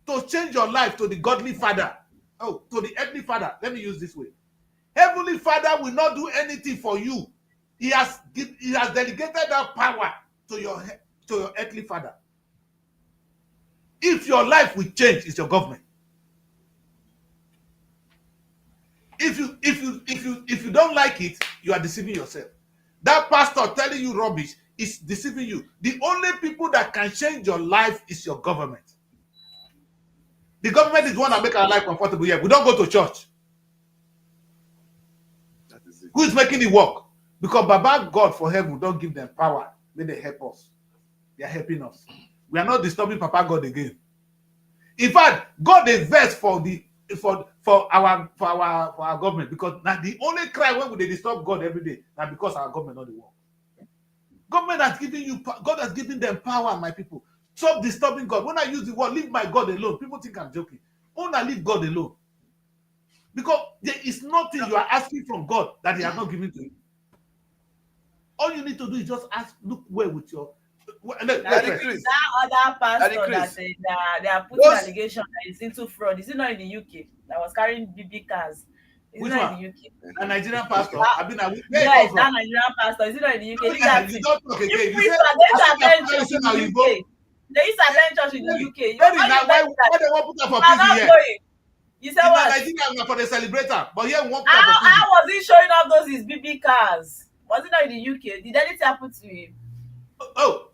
to change your life to the godly father. To the earthly father. Let me use this way. Heavenly Father will not do anything for you. He has delegated that power to your earthly father. If your life will change, it's your government. If you don't like it, you are deceiving yourself. That pastor telling you rubbish is deceiving you. The only people that can change your life is your government. The government is the one that make our life comfortable here. We don't go to church. Who is making it work? Because Baba God for heaven don't give them power. May they help us. They are helping us. We are not disturbing Papa God again. In fact, God is vexed for our government, because now the only cry when they disturb God every day now because our government not the work. Government has given you, God has given them power, my people. Stop disturbing God. When I use the word leave my God alone, people think I'm joking. Only leave God alone. Because there is nothing you are asking from God that He has not given to you. All you need to do is just ask, look where with your. That other pastor that they are putting allegation that is into fraud. Is it not in the UK? That was carrying BB cars. Is it not in the UK? A Nigerian pastor. Yes, that Nigerian pastor. Is it not in the UK? You don't talk again. They used to attend church in the UK. Why they want to put up for prison here? You said what? Nigeria for the celebrator, but here we want. How was he showing off those his BB cars? Was it not in the UK? Did anything happen to him? How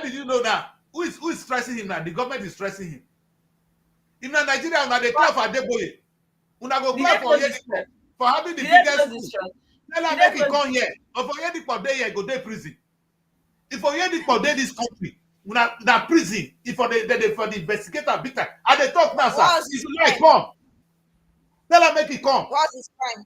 did you know that? Who is stressing him now? The government is stressing him. In Nigeria, now they clap for Adeboye. Una go clap for having the biggest school. Tell her make it come here. Or for Yedipo dey here, go dey prison. If for Yedipo dey this country, na prison. If for the investigator bitter, and they talk now, sir. What's If his you like, crime? come. Tell her make it come. What's his crime?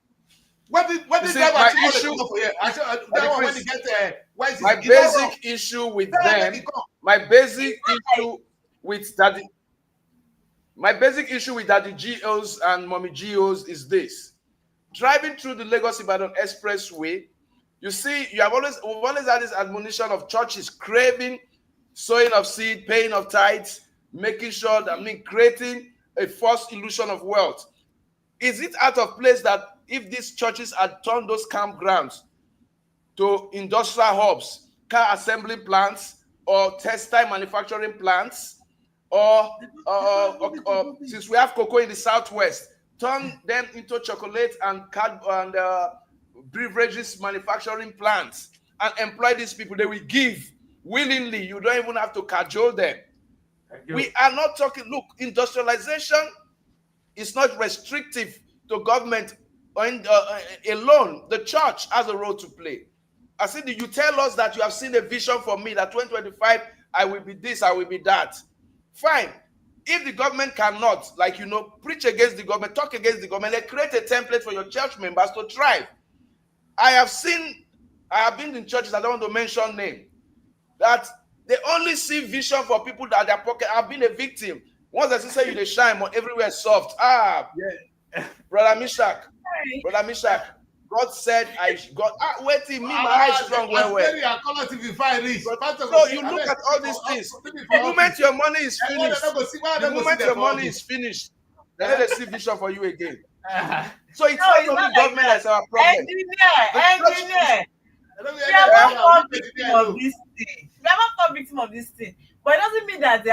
When the see, driver my actually issue- come for here, that the one when Chris, he get why is my it don't wrong. basic issue with Tell her them, make it come. my basic issue with daddy, my basic issue with daddy GOs and mommy GOs is this: driving through the Lagos-Ibadan Expressway, we've always had this admonition of churches craving sowing of seed, paying of tithes, making sure that creating a false illusion of wealth. Is it out of place that if these churches had turned those campgrounds to industrial hubs, car assembly plants, or textile manufacturing plants, or since we have cocoa in the southwest, turn them into chocolate and beverages manufacturing plants and employ these people? They will give willingly. You don't even have to cajole them. We are not talking, look, industrialization is not restrictive to government alone. The church has a role to play. I said, you tell us that you have seen a vision for me, that 2025, I will be this, I will be that. Fine. If the government cannot, preach against the government, talk against the government, they create a template for your church members to thrive. I have been in churches, I don't want to mention name, that they only see vision for people that their pocket. I've been a victim. Once I say you they shine, but everywhere soft. Yeah. Brother Mishak, God said wait till me, my eyes strong well. So you look at all these things. The moment your money is finished, then they see vision for you again. So it's not only like government that's our problem. Engineer. We are not victim of this thing. We are not victim of this thing. But it doesn't mean that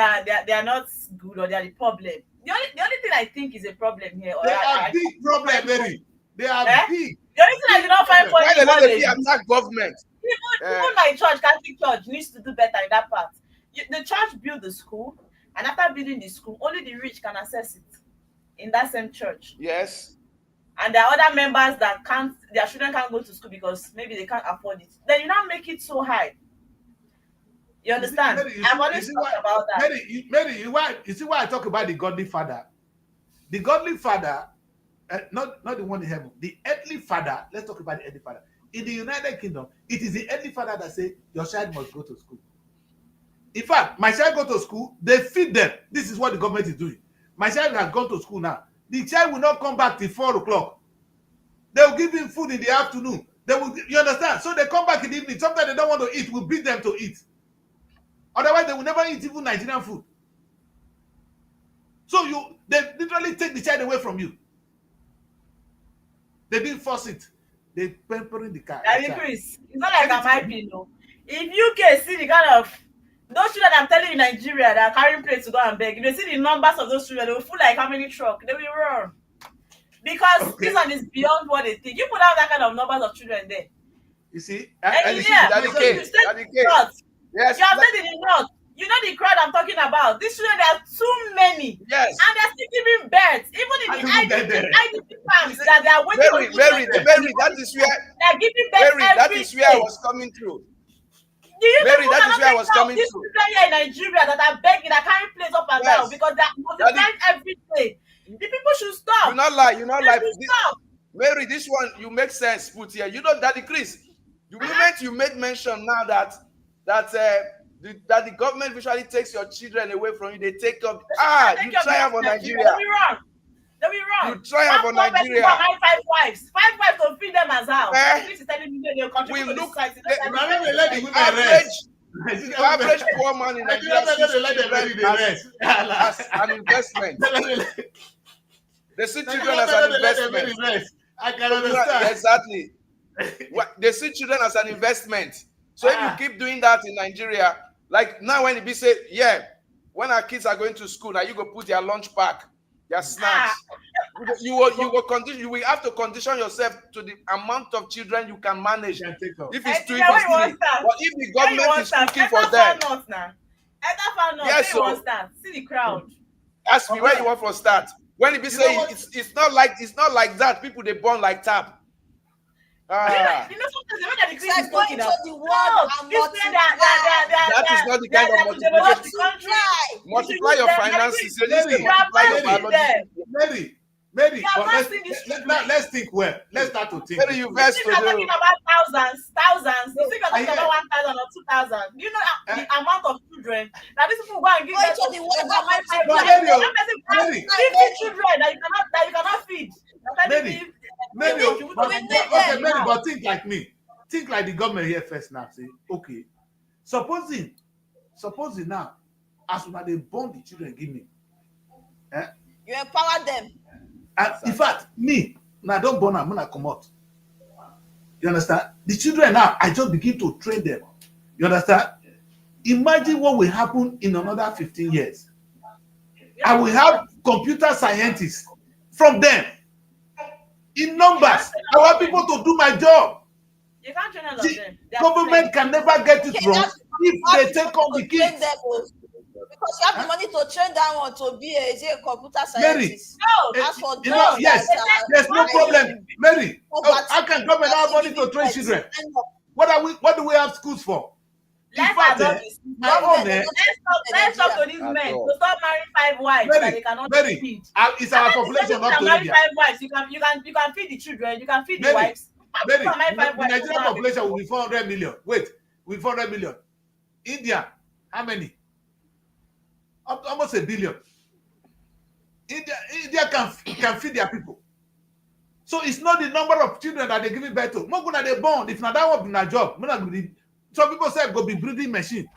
they are not good or they are the problem. The only thing I think is a problem here. They are big problem, Mary. They are big. The only thing I do not find Why they funny let them attack government? Even my church, Catholic Church, needs to do better in that part. The church built the school, and after building the school, only the rich can access it in that same church. Yes. And there are other members that their children can't go to school because maybe they can't afford it. Then you now make it so high. You understand? Mary, I've always talked about that. Mary, you see why I talk about the godly father? The godly father, not the one in heaven, the earthly father. Let's talk about the earthly father. In the United Kingdom, it is the earthly father that says your child must go to school. In fact, my child go to school, they feed them. This is what the government is doing. My child has gone to school now. The child will not come back till 4 o'clock. They will give him food in the afternoon. You understand? So they come back in the evening. Sometimes they don't want to eat. We beat them to eat. Otherwise, they will never eat even Nigerian food. So they literally take the child away from you. They didn't force it. They pampering the car. Chris, it's not like I'm hyping, no. If UK see the kind of those children I'm telling you in Nigeria that are carrying plates to go and beg, if they see the numbers of those children, they will feel like how many trucks, they will run. Because this one is beyond what they think. You put out that kind of numbers of children there. You see? And you see, Daddy K. Yes. You have said in the north. You know the crowd I'm talking about. These children, there are too many. Yes. And they're still giving birth. Even in the IDP camps that they are waiting Very, that is where they're giving birth that is where I was coming through. Do you Mary, that is where I was coming these to. children here in Nigeria that are begging, that carrying plates up and down because they're multiplying every day. The people should stop. You not lie. Stop. Mary, this one you make sense put here. You know, Daddy Chris, the moment you made mention now that the government visually takes your children away from you, they take up. You triumph on Nigeria. They'll be wrong. You triumph on Nigeria. Five wives to feed them as how. This is telling me they'll contribute to this society. Average poor man in Nigeria as an investment. They see children as an investment. I can understand. Exactly. They see children as an investment. So if you keep doing that in Nigeria, like now when it be said, when our kids are going to school, now you go put their lunch pack, their snacks. You will have to condition yourself to the amount of children you can manage. If it's 2, if it's 3. But if the government is cooking for them. Yes, so see the crowd. Ask me where you want for start. When it be saying it's not like that, people they born like tap. Ah, You know, sometimes when the It's decrease like is going talking to about, the no, world and this thing that is not the kind of to develop multiplication. the country. Multiply your finances. They just say Mary, multiply your Mary, biology. Mary, You are but amassing these children. let's think well. Let's start to think. Mary, you You versed think you're today. talking about thousands. You think you're I talking hear. about 1,000 or 2,000. Do you know the amount of children that these people go and give Going them to the world go and buy and five But wives? Mary, One person can have Mary, 50 children that you cannot feed. You're telling Mary, me Mary, contribute but, to the need okay, them Mary, now. but think like me. Think like the government here first now. Say, okay, supposing now, as soon as they born the children, give me. You empower them. And in fact, me, now don't born, I'm gonna come out. You understand? The children now, I just begin to train them. You understand? Imagine what will happen in another 15 years. I will have computer scientists from them in numbers. I want people to do my job. You can't train all of The them. They are government can never get it Okay, wrong that's if they take on the train kids. them, because you have the money to train that one to be a computer Mary, scientist. No, As for you those know, yes, that there's no problem. Mary, how can government have money to giving train birth, children? I know. What do we have schools for? In let's fact, adopt this. my own, Let's talk to these At men all. to stop marrying 5 wives that they cannot Mary, feed. it's our And population then not to marry India. 5 wives. You can feed the children. You can feed the Mary, wives. Mary, You can marry 5 the wives. Nigerian population will be 400 million. Wait, with 400 million. India, how many? Almost a billion. India can feed their people. So it's not the number of children that they giving birth to. More gonna they born. If not that one be na job. Some people say go be breathing machine.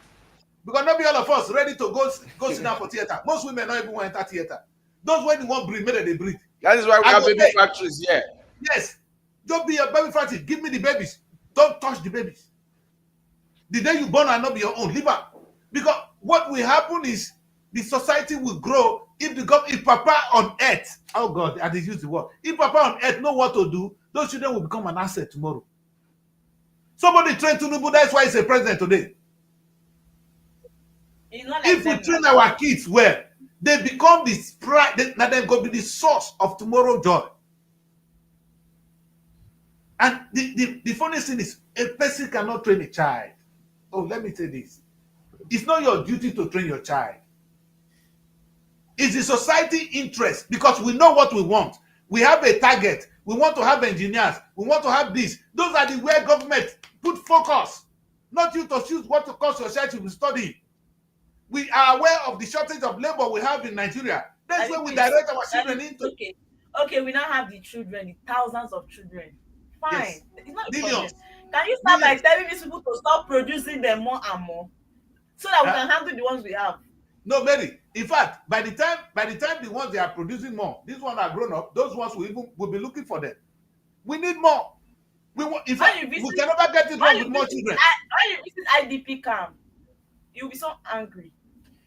Because not be all of us ready to go sit down for theater. Most women don't even want to enter theater. Those when they want breathe, maybe they breathe. That is why we have baby factories here. Yes. Don't be a baby factory. Give me the babies. Don't touch the babies. The day you born and not be your own. Leave her. Because what will happen is the society will grow if Papa on earth, oh God, I did use the word. If Papa on earth know what to do, those children will become an asset tomorrow. Somebody trained Tinubu, that's why he's a president today. If we train our kids well, they become the pride, that then go be the source of tomorrow joy. And the funny thing is, a person cannot train a child. Oh, let me say this. It's not your duty to train your child. It's the society interest, because we know what we want. We have a target. We want to have engineers. We want to have this. Those are the where government put focus. Not you to choose what course your child should study. We are aware of the shortage of labor we have in Nigeria. That's where we direct our children into. Okay, we now have the children, the thousands of children. Fine. Yes. It's not Millions. Can you start by telling these people to stop producing them more and more, so that we can handle the ones we have? No, Mary. In fact, by the time the ones they are producing more, these ones are grown up. Those ones will be looking for them. We need more. We want. In fact, we can never get it wrong with more children. When you visit IDP camp, you'll be so angry.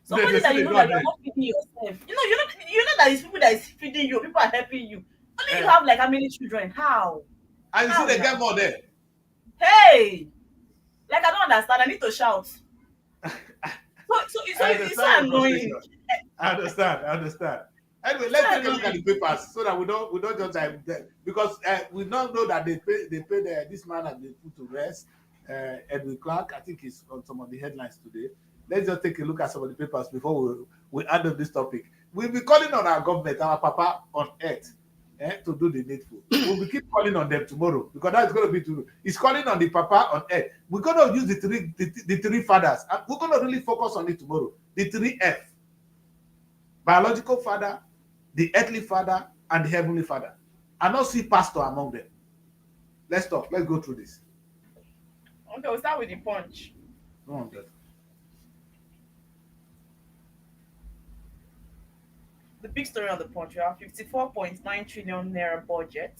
Somebody that you know that you're not feeding yourself. You know that it's people that is feeding you. People are helping you. Only you have like how many children? How? And you see they get more there. Hey, like I don't understand. I need to shout. So it's so annoying. I understand. Anyway, let's take a look at the papers so that we don't just because we don't know that they paid this man and they put to rest. Edwin Clark, I think he's on some of the headlines today. Let's just take a look at some of the papers before we handle this topic. We'll be calling on our government, our Papa on earth, to do the needful. We'll keep calling on them tomorrow, because that's going to be true. He's calling on the Papa on earth. We're going to use the three fathers, and we're going to really focus on it tomorrow. The 3F: biological father, the earthly father, and the heavenly father. I not see pastor among them. Let's talk. Let's go through this. Okay, we'll start with the Punch. Go on, Dad. The big story on the Punch: we have 54.9 trillion naira budget.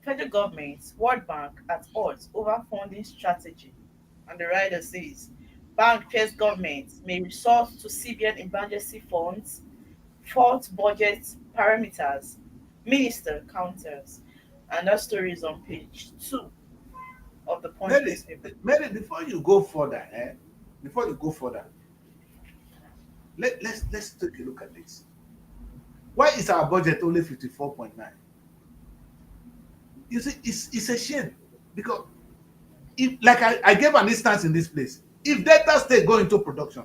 Federal government, World Bank at odds over funding strategy. And the writer says, bank fears government may resort to CBN emergency funds, fault budget parameters, minister counters. And that story is on page 2 of the Punch newspaper. Mary, before you go further, let's take a look at this. Why is our budget only 54.9? You see, it's a shame. Because if, like I gave an instance in this place, if Delta State go into production,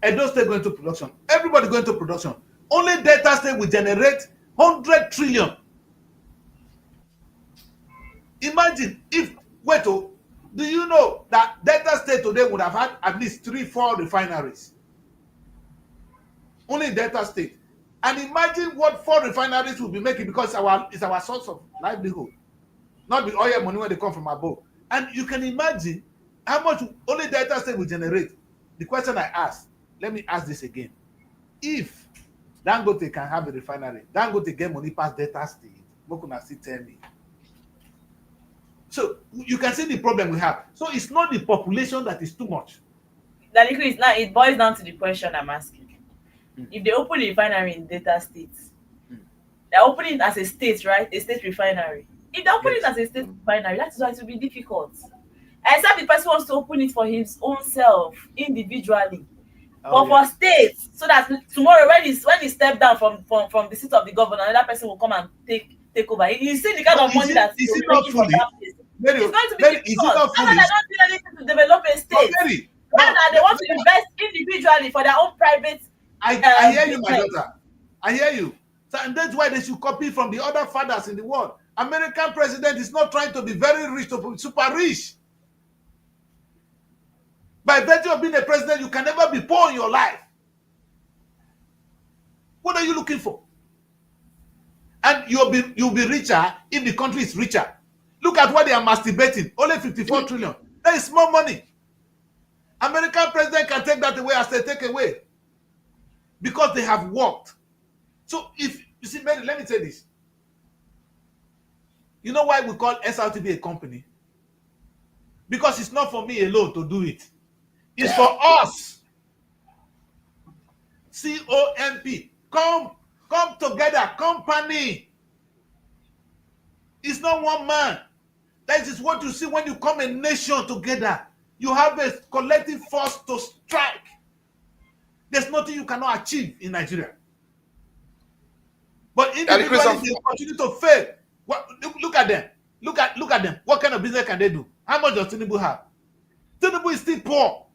Edo State go into production, everybody go into production, only Delta State will generate 100 trillion. Imagine if, wait, oh, do you know that Delta State today would have had at least 3-4 refineries? Only Delta State. And imagine what 4 refineries will be making, because it's our source of livelihood. Not the oil money when they come from above. And you can imagine how much only Delta State will generate. The question I asked, let me ask this again. If Dangote can have a refinery, Dangote get money past Delta State, what can I still tell me? So you can see the problem we have. So it's not the population that is too much. That Chris, now it boils down to the question I'm asking. If they open a refinery in Delta State, they're opening it as a state, right? A state refinery. If they open it as a state refinery, that is why it will be difficult. Except the person wants to open it for his own self, individually. But for states, so that tomorrow when he step down from the seat of the governor, another person will come and take over. You see the kind of money that is it not fully? It's going to be difficult. They're not doing anything to develop a state. Rather, they want to invest individually for their own private. I hear you, my daughter. I hear you. So, and that's why they should copy from the other fathers in the world. American president is not trying to be very rich to be super rich. By virtue of being a president, you can never be poor in your life. What are you looking for? And you'll be richer if the country is richer. Look at what they are masturbating. Only 54 trillion. That is small money. American president can take that away as they take away. Because they have worked. So if you see, Mary, let me say this. You know why we call SRTB a company? Because it's not for me alone to do it. It's for us. COMP. Come together. Company. It's not one man. That is what you see when you come a nation together. You have a collective force to strike. There's nothing you cannot achieve in Nigeria. But individually, they continue to fail. Look at them. Look at them. What kind of business can they do? How much does Tinubu have? Tinubu is still poor.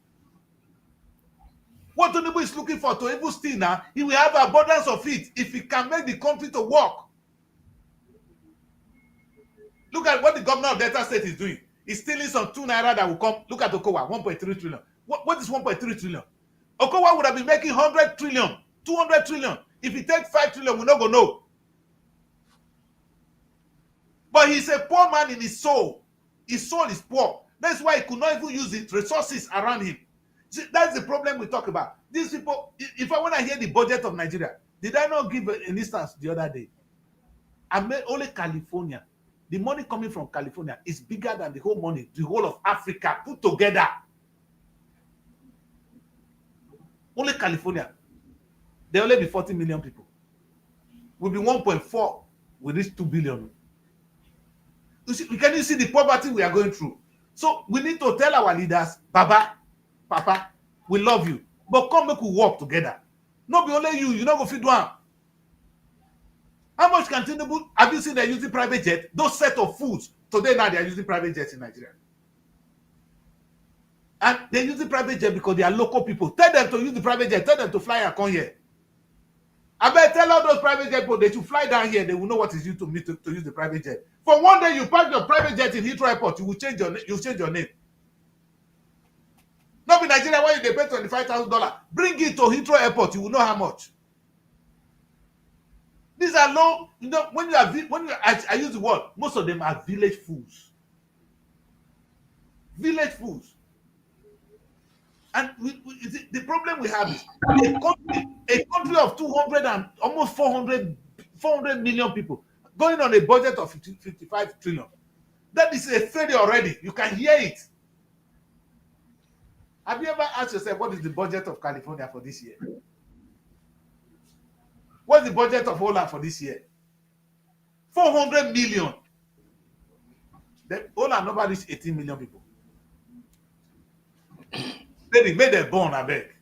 What Tinubu is looking for to even steal now, he will have abundance of it if he can make the country to work. Look at what the governor of Delta State is doing. He's stealing some 2 naira that will come. Look at Okowa, 1.3 trillion. What is 1.3 trillion? Okowa would have been making 100 trillion, 200 trillion. If he takes 5 trillion, we're not going to know. But he's a poor man in his soul. His soul is poor. That's why he could not even use the resources around him. See, that's the problem we talk about. These people, when I hear the budget of Nigeria, did I not give an instance the other day? I mean, only California. The money coming from California is bigger than the whole of Africa put together. Only California. There will only be 40 million people. We'll be 1.4. We reach 2 billion. Can you see the poverty we are going through? So we need to tell our leaders, Baba, Papa, we love you. But come make we work together. Not be only you not go feed one. How much can Tinubu, have you seen they're using private jet? Those set of foods, today now they're using private jets in Nigeria. And they're using private jet because they are local people. Tell them to use the private jet. Tell them to fly and come here. I bet tell all those private jet people they should fly down here. They will know what is you to me to use the private jet. For one day you park your private jet in Heathrow Airport, you will change your name. Not in Nigeria where they pay $25,000. Bring it to Heathrow Airport, you will know how much. These are low. You know when I use the word, most of them are village fools. Village fools. And the problem we have is a country of 200 and almost 400 million people going on a budget of 55 trillion. That is a failure already. You can hear it. Have you ever asked yourself what is the budget of California for this year? What's the budget of Holland for this year? 400 million. The Holland never reached 18 million people. They made them born, I beg.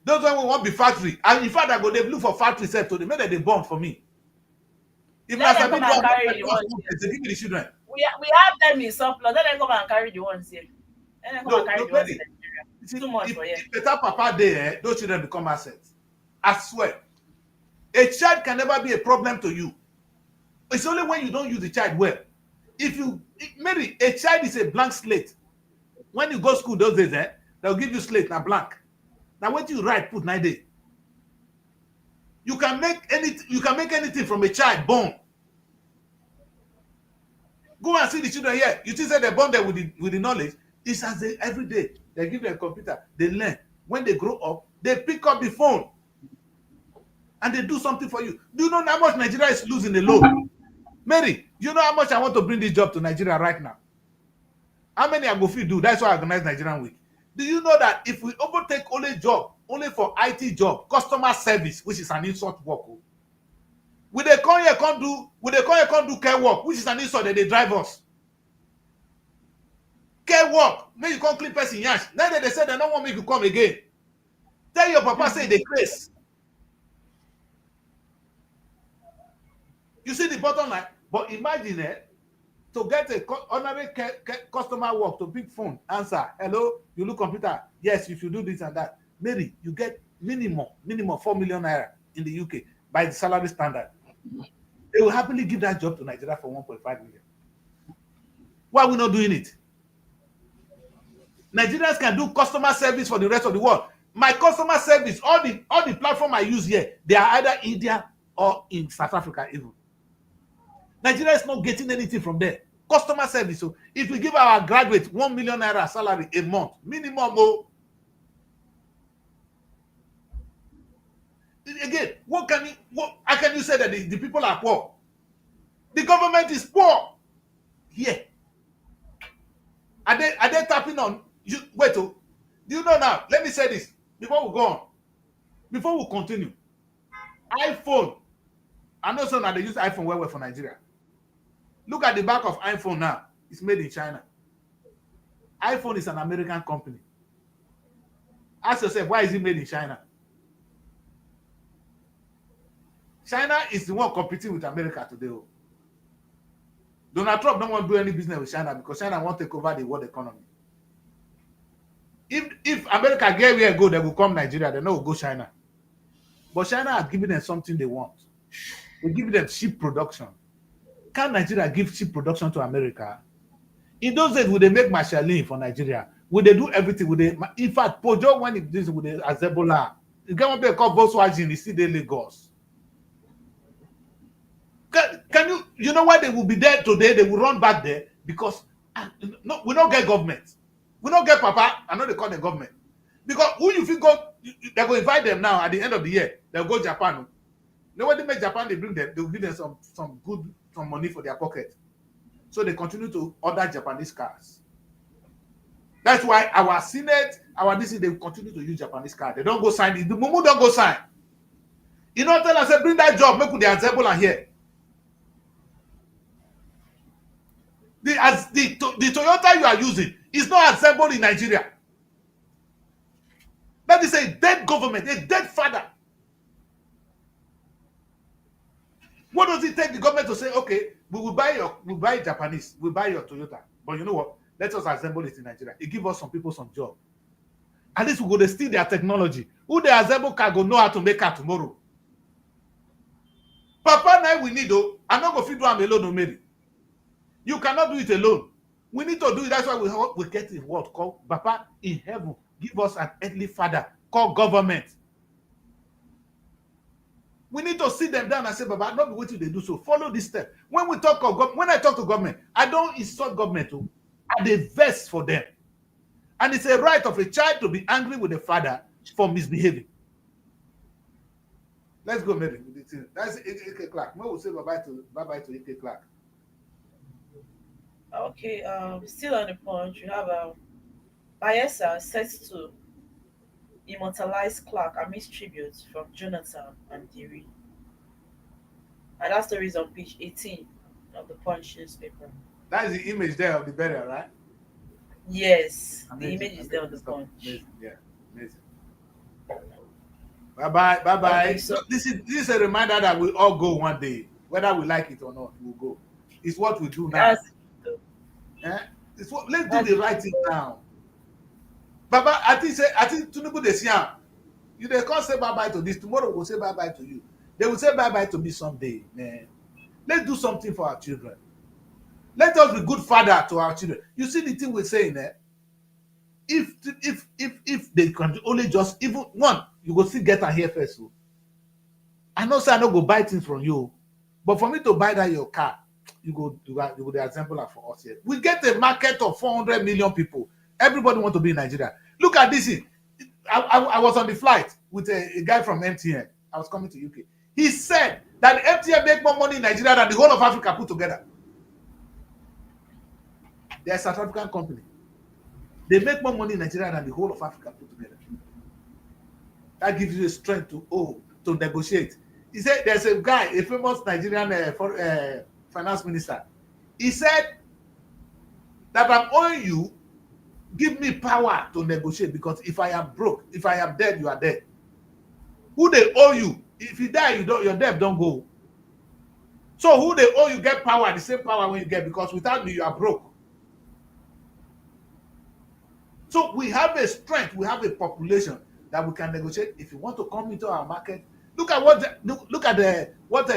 Those one will want be factory. And in fact, I go they look for factory set to they made them born for me. If I give me the children, we have them in surplus. Let them come and carry the ones here. Let them come and No, carry no, the ones in Mary. Nigeria. Too much for you. If better papa there, those children become assets. I swear. A child can never be a problem to you. It's only when you don't use the child well. Mary, a child is a blank slate. When you go to school those days, they'll give you slate now blank. Now what you write, put 9 days. You can make anything from a child born. Go and see the children here. You think that they're born there with the knowledge. It's as every day they give them a computer, they learn. When they grow up, they pick up the phone and they do something for you. Do you know how much Nigeria is losing alone? Mary, you know how much I want to bring this job to Nigeria right now? How many I go fit do? That's why I organize Nigerian Week. Do you know that if we overtake only for IT job, customer service, which is an insult work, we they come here can't do care work, which is an insult that they drive us. Care work, make you come clean person yash. Then they say they don't want me to come again. Tell your papa say they craze. You see the bottom line? But imagine to get a ordinary customer work to pick phone, answer, hello, you look computer, yes, you should do this and that. Mary, you get minimum 4 million naira in the UK by the salary standard. They will happily give that job to Nigeria for 1.5 million. Why are we not doing it? Nigerians can do customer service for the rest of the world. My customer service, all the platform I use here, they are either India or in South Africa even. Nigeria is not getting anything from there. Customer service. So if we give our graduates 1 million naira salary a month, minimum. Again, how can you say that the people are poor? The government is poor. Here. Are they tapping on you? Wait, do you know now? Let me say this before we go on. Before we continue. iPhone. I know some that they use iPhone well for Nigeria. Look at the back of iPhone now. It's made in China. iPhone is an American company. Ask yourself, why is it made in China? China is the one competing with America today. Donald Trump don't want to do any business with China because China won't take over the world economy. If America get where go, they will come Nigeria. They know go China. But China are giving them something they want. They give them cheap production. Can Nigeria give cheap production to America? In those days, would they make Michelin for Nigeria? Would they do everything? Would they? In fact, Pojo when it this with the Azebola, you get one place called Volkswagen. You see the Lagos. Can you know why they will be there today? They will run back there because no, we don't get government. We don't get Papa. I know they call the government because who you feel go? They go invite them now at the end of the year. They'll go Japan. Nobody make Japan. They bring them. They will give them some money for their pocket. So they continue to order Japanese cars. That's why our Senate, our DC, they continue to use Japanese cars. They don't go sign. The Mumu don't go sign. You know, tell us, bring that job, make with the Azebola here. The Toyota you are using is not assembled in Nigeria. That is a dead government, a dead father. What does it take the government to say, okay, we will buy Japanese, we'll buy your Toyota. But you know what? Let us assemble it in Nigeria. It gives us some people some job. At least we go to steal their technology. Who they assemble car go know how to make car tomorrow. Papa now we need though. I'm not going to do them alone, no Mary. You cannot do it alone. We need to do it. That's why we get a word called Papa in heaven. Give us an earthly father called government. We need to sit them down and say, Baba, not be waiting they do so. Follow this step. When we talk of when I talk to government, I don't insult government. I dey vex for them. And it's a right of a child to be angry with the father for misbehaving. Let's go, Mary. That's AK Clark. When we say bye-bye to AK Clark. Okay, still on the punch, you have Bayelsa set to immortalize Clark amidst tributes from Jonathan and Diri. And that story is on page 18 of the Punch newspaper. That is the image there of the burial, right? Yes, Amazing. the image is there on the Punch. Amazing. Yeah, amazing. Bye-bye. Okay, so This is a reminder that we all go one day. Whether we like it or not, we'll go. It's what we do now. Let's do the right thing now. Baba, I think Tinubu dey see am. You dey come say bye-bye to this, tomorrow we'll say bye-bye to you. They will say bye-bye to me someday, man. Let's do something for our children. Let us be good father to our children. You see the thing we're saying, if they can only just, even one, you go still get am here first. So. I know say I no go buy things from you, but for me to buy that your car, you go the example for us here. We get a market of 400 million people. Everybody want to be in Nigeria. Look at this. I was on the flight with a guy from MTN. I was coming to UK. He said that MTN make more money in Nigeria than the whole of Africa put together. They're a South African company. They make more money in Nigeria than the whole of Africa put together. That gives you the strength to negotiate. He said there's a guy, a famous Nigerian finance minister. He said that I'm owing you, give me power to negotiate, because if I am broke, if I am dead, you are dead. Who they owe you? If you die, your debt don't go. So who they owe you get power, the same power when you get, because without me, you are broke. So we have a strength, we have a population that we can negotiate. If you want to come into our market, look at what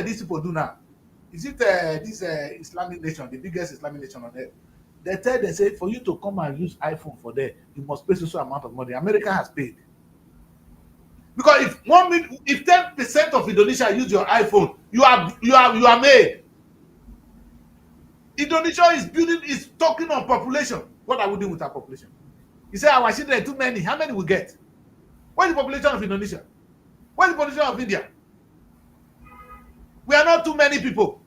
these people do now. Is it this Islamic nation, the biggest Islamic nation on earth? They say for you to come and use iPhone for there, you must pay so amount of money. America has paid. Because if 10% of Indonesia use your iPhone, you are made. Indonesia is talking on population. What are we doing with our population? You say our children are too many. How many we get? What is the population of Indonesia? What is the population of India? We are not too many people.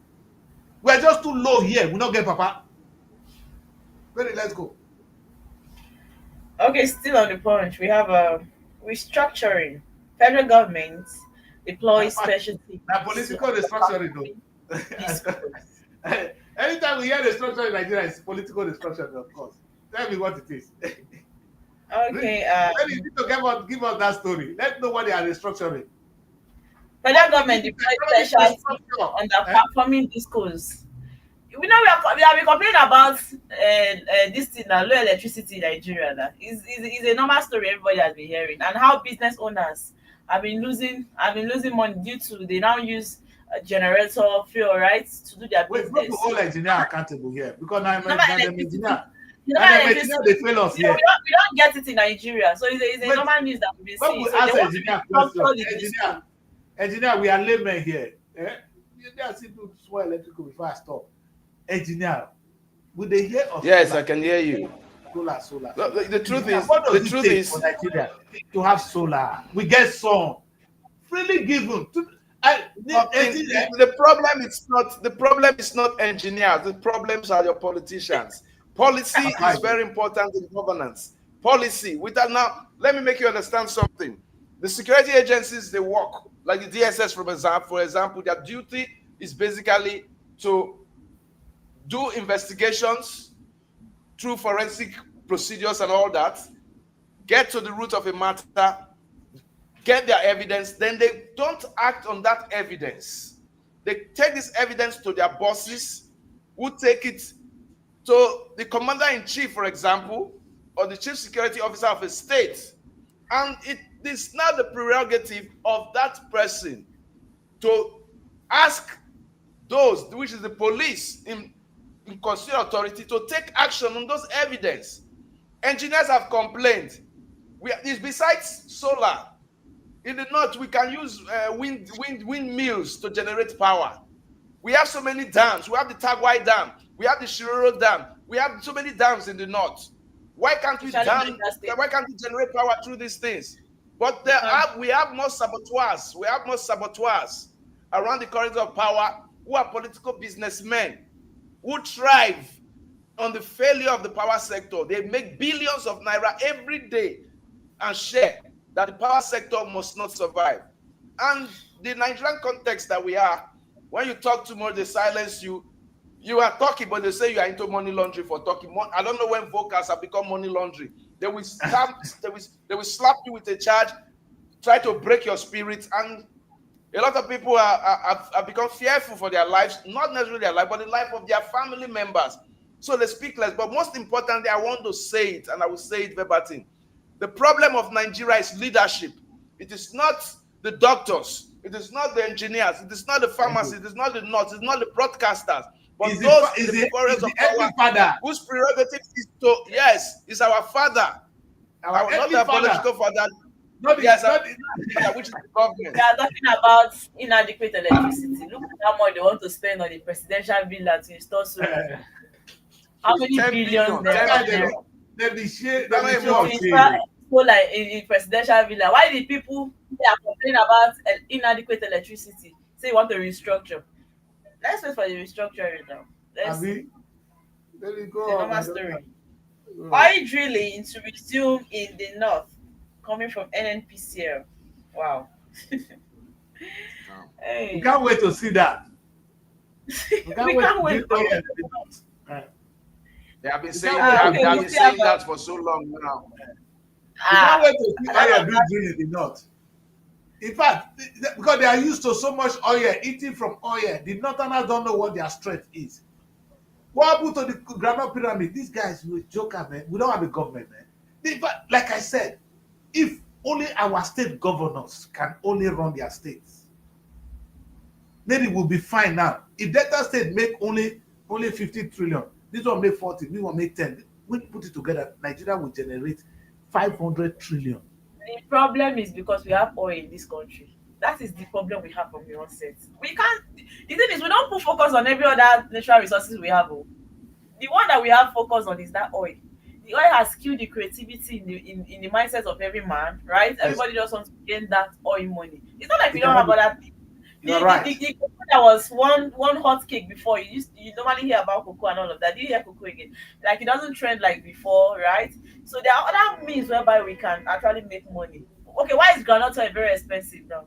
We are just too low here. We don't get Papa. Ready, let's go. Okay, still on the punch. We have restructuring. Federal government deploys special teams. Now, political restructuring, though. Anytime we hear restructuring in Nigeria, it's political restructuring, of course. Tell me what it is. Okay. You need to give us that story. Let's know what they are restructuring. Federal government deploys special teams on the performing schools. We know we have been complaining about this thing, low electricity in Nigeria. That is a normal story everybody has been hearing, and how business owners have been losing money due to they now use generator fuel, right, to do their business. Wait, not to hold engineer accountable here, because I'm engineer. They fail us here. We don't get it in Nigeria, so it's a normal news that we've been seeing. So engineer, we are laymen here. I see do small electrical before I stop. Engineer, would they hear us? Yes, I can hear you. Solar. The truth is, for Nigeria to have solar, we get sun freely given. The problem is not engineers. The problems are your politicians. Policy is very important in governance. Policy. Now, let me make you understand something. The security agencies, they work like the DSS, for example. Their duty is basically to do investigations through forensic procedures and all that, get to the root of a matter, get their evidence, then they don't act on that evidence. They take this evidence to their bosses, who take it to the commander-in-chief, for example, or the chief security officer of a state. And it is now the prerogative of that person to ask those, which is the police in constitutional authority, to take action on those evidence. Engineers have complained. Besides solar, in the north, we can use windmills to generate power. We have so many dams. We have the Tagwai Dam. We have the Shiroro Dam. We have so many dams in the north. Why can't we generate power through these things? But we have more saboteurs. We have more saboteurs around the corridor of power who are political businessmen who thrive on the failure of the power sector. They make billions of naira every day and share that the power sector must not survive. And the Nigerian context that we are, when you talk too much, they silence you. You are talking, but they say you are into money laundering for talking. I don't know when vocals have become money laundering. They will slap you with a charge, try to break your spirit, and a lot of people have become fearful for their lives, not necessarily their life, but the life of their family members. So they speak less. But most importantly, I want to say it, and I will say it verbatim. The problem of Nigeria is leadership. It is not the doctors. It is not the engineers. It is not the pharmacists. It is not the nurses. It is not the broadcasters. But Is those is the foreigners of every power father, whose prerogative is to, yes, is our father. our Not every our father, biological father. not the, Yes, not the, which is the government. We are talking about inadequate electricity. Look at how much they want to spend on the presidential villa to install solar. How many 10 billions billion, they 10 have billion. now let me share, Let let me me share watch. of to shame. install solar in presidential villa? Why the people they are complaining about inadequate electricity? Say you want to restructure. Let's wait for the restructuring now. Let's see. Abi, let me go The on, normal I don't story. know. Oil drilling to resume in the north, coming from NNPCL. Wow. We Hey, can't wait to see that. We can't we wait can't to wait. see oil in the north. They have been We saying, can't wait to Okay, they have we been still have saying that for so long now. We can't wait to see I oil love being drilled in the north. In fact, because they are used to so much oil, eating from oil, the northerners don't know what their strength is. What happened to the Granite Pyramid? These guys will joke, man. We don't have a government, man. In fact, like I said, if only our state governors can only run their states, then it will be fine now. If Delta State make only 50 trillion, this one make 40, this one make 10. We put it together, Nigeria will generate 500 trillion. The problem is because we have oil in this country. That is the problem we have from the onset. We can't. The thing is, we don't put focus on every other natural resources we have. Oh. The one that we have focus on is that oil. The oil has killed the creativity in the mindset of every man, right? Yes. Everybody just wants to gain that oil money. It's not like we It don't have cannot other things. You're right. The cocoa that was one hot cake before. You normally hear about cocoa and all of that. Do you hear cocoa again? Like it doesn't trend like before, right? So there are other means whereby we can actually make money. Okay, why is groundnut oil very expensive now?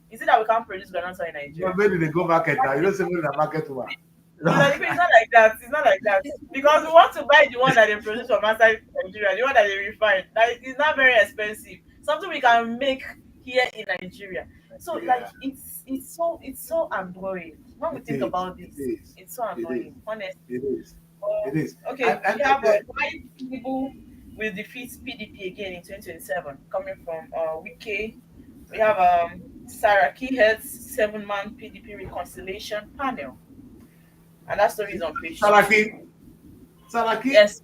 Is it that we can't produce groundnut oil in Nigeria? But maybe they go market now. You don't say when the market one. It's not like that. It's not like that. Because we want to buy the one that they produce from outside Nigeria, the one that they refine. Like it's not very expensive. Something we can make here in Nigeria. So like it's so annoying when we think about this. It's so annoying, honestly. It is. It is. Okay, And we have why people will defeat PDP again in 2027 coming from Wike. We have Saraki heads 7-man PDP reconciliation panel. And that story is on page 2. Saraki. Yes.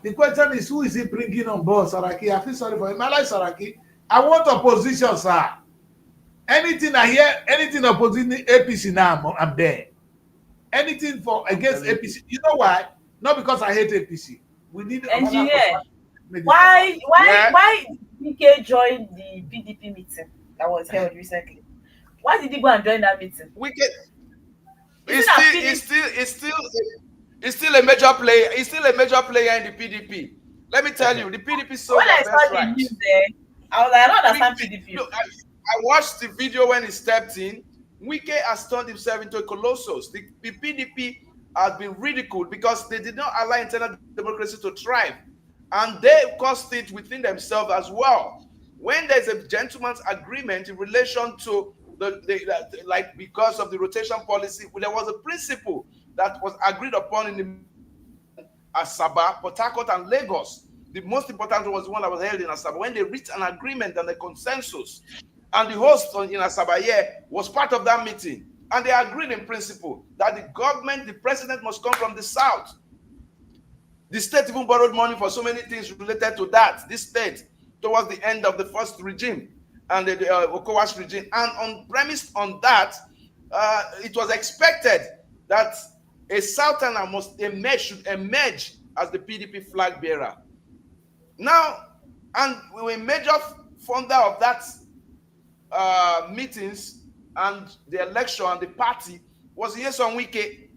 The question is, who is he bringing on board, Saraki? I feel sorry for him. I like Saraki. I want opposition, sir. Anything I hear, anything opposing APC now, I'm there. Anything for against APC. You know why? Not because I hate APC. We need engineer. Why DK joined the PDP meeting that was held recently? Why did he go and join that meeting? He's still a major player. He's still a major player in the PDP. Let me tell you, the PDP sold when I saw the news there, I was like, I don't understand PDP. Look, I watched the video when he stepped in. Wike has turned himself into a colossus. The PDP has been ridiculed because they did not allow internal democracy to thrive. And they caused it within themselves as well. When there's a gentleman's agreement in relation to like because of the rotation policy, there was a principle that was agreed upon in the Asaba, Port Harcourt, and Lagos. The most important was the one that was held in Asaba when they reached an agreement and a consensus. And the host in Asaba here was part of that meeting. And they agreed in principle that the government, the president must come from the south. The state even borrowed money for so many things related to that. This state, towards the end of the first regime and the Okowa's regime. And on premise on that, it was expected that a southerner should emerge as the PDP flag bearer. Now, and we were a major founder of that meetings and the election and the party was Nyesom Wike.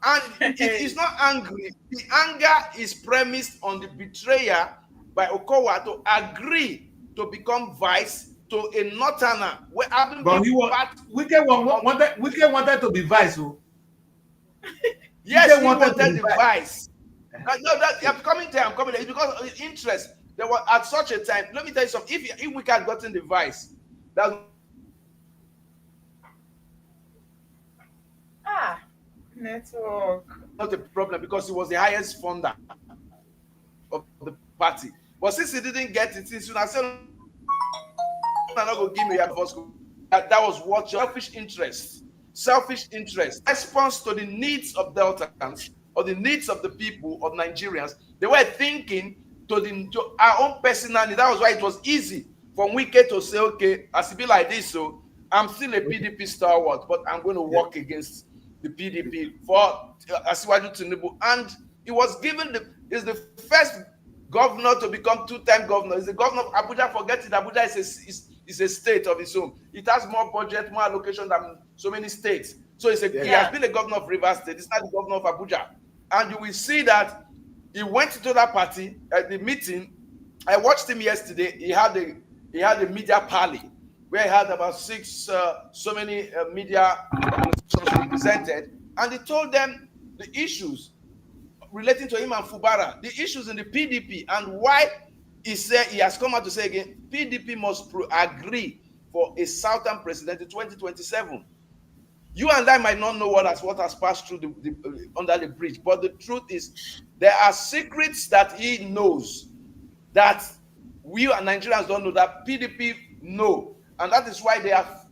And it is not angry. The anger is premised on the betrayal by Okowa to agree to become vice to a northerner. But Wike wanted to be vice. Oh. Yes, he wanted the vice. No, I'm coming there. It's because of interest. There was at such a time. Let me tell you something. If we had gotten the vice, that Network. Not a problem because he was the highest funder of the party. But since he didn't get it, since I said, I'm not going to give me your first school. That was what selfish interest. Selfish interest. Response to the needs of Deltans or the needs of the people of Nigerians. They were thinking to our own personal need. That was why it was easy for Wike to say, okay, as it be like this, so I'm still a PDP stalwart, but I'm going to work against the PDP for Asiwaju Tinubu. And he was given is the first governor to become two-time governor. He's the governor of Abuja. Forget it. Abuja is a state of its own. It has more budget, more allocation than so many states. So he has been a governor of Rivers State. He's not the governor of Abuja. And you will see that he went to that party at the meeting. I watched him yesterday. He had a media parley where he had about so many media represented, and he told them the issues relating to him and Fubara, the issues in the PDP, and why he said he has come out to say again, PDP must agree for a Southern president in 2027. You and I might not know what has passed through under the bridge, but the truth is there are secrets that he knows that we Nigerians don't know, that PDP know, and that is why they have.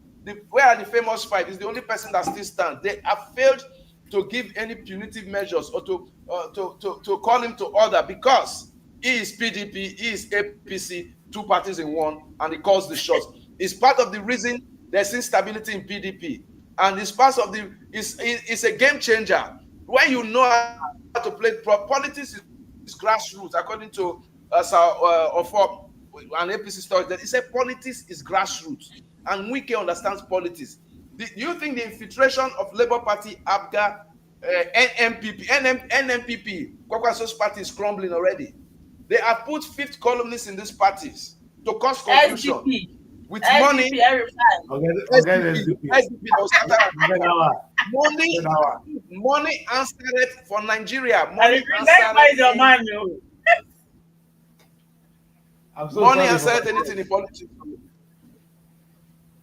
Where are the famous five? Is the only person that still stands. They have failed to give any punitive measures or to call him to order because he is PDP, he is APC, two parties in one, and he calls the shots. It's part of the reason there's instability in PDP, and it's part of it's a game changer. When you know how to play politics is grassroots, according to an APC story, that he said politics is grassroots. And Wike understands politics. Do you think the infiltration of Labour Party, ABGA, NMPP, Kwakwaso's party is crumbling already? They have put fifth columnists in these parties to cause confusion. SDP. With SDP, money. Money answered it for Nigeria. Money answered anything in politics.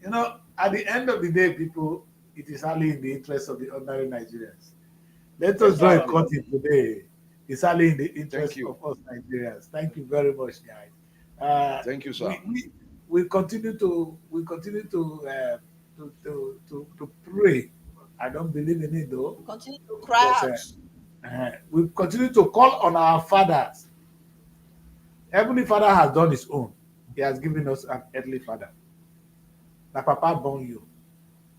You know, at the end of the day, people, it is only in the interest of the ordinary Nigerians. Let us draw a curtain today. It's only in the interest of us Nigerians. Thank you very much, guys. Thank you, sir. We continue to pray. I don't believe in it though. We continue to cry out. We continue to call on our fathers. Heavenly Father has done his own. He has given us an earthly father. That Papa born you.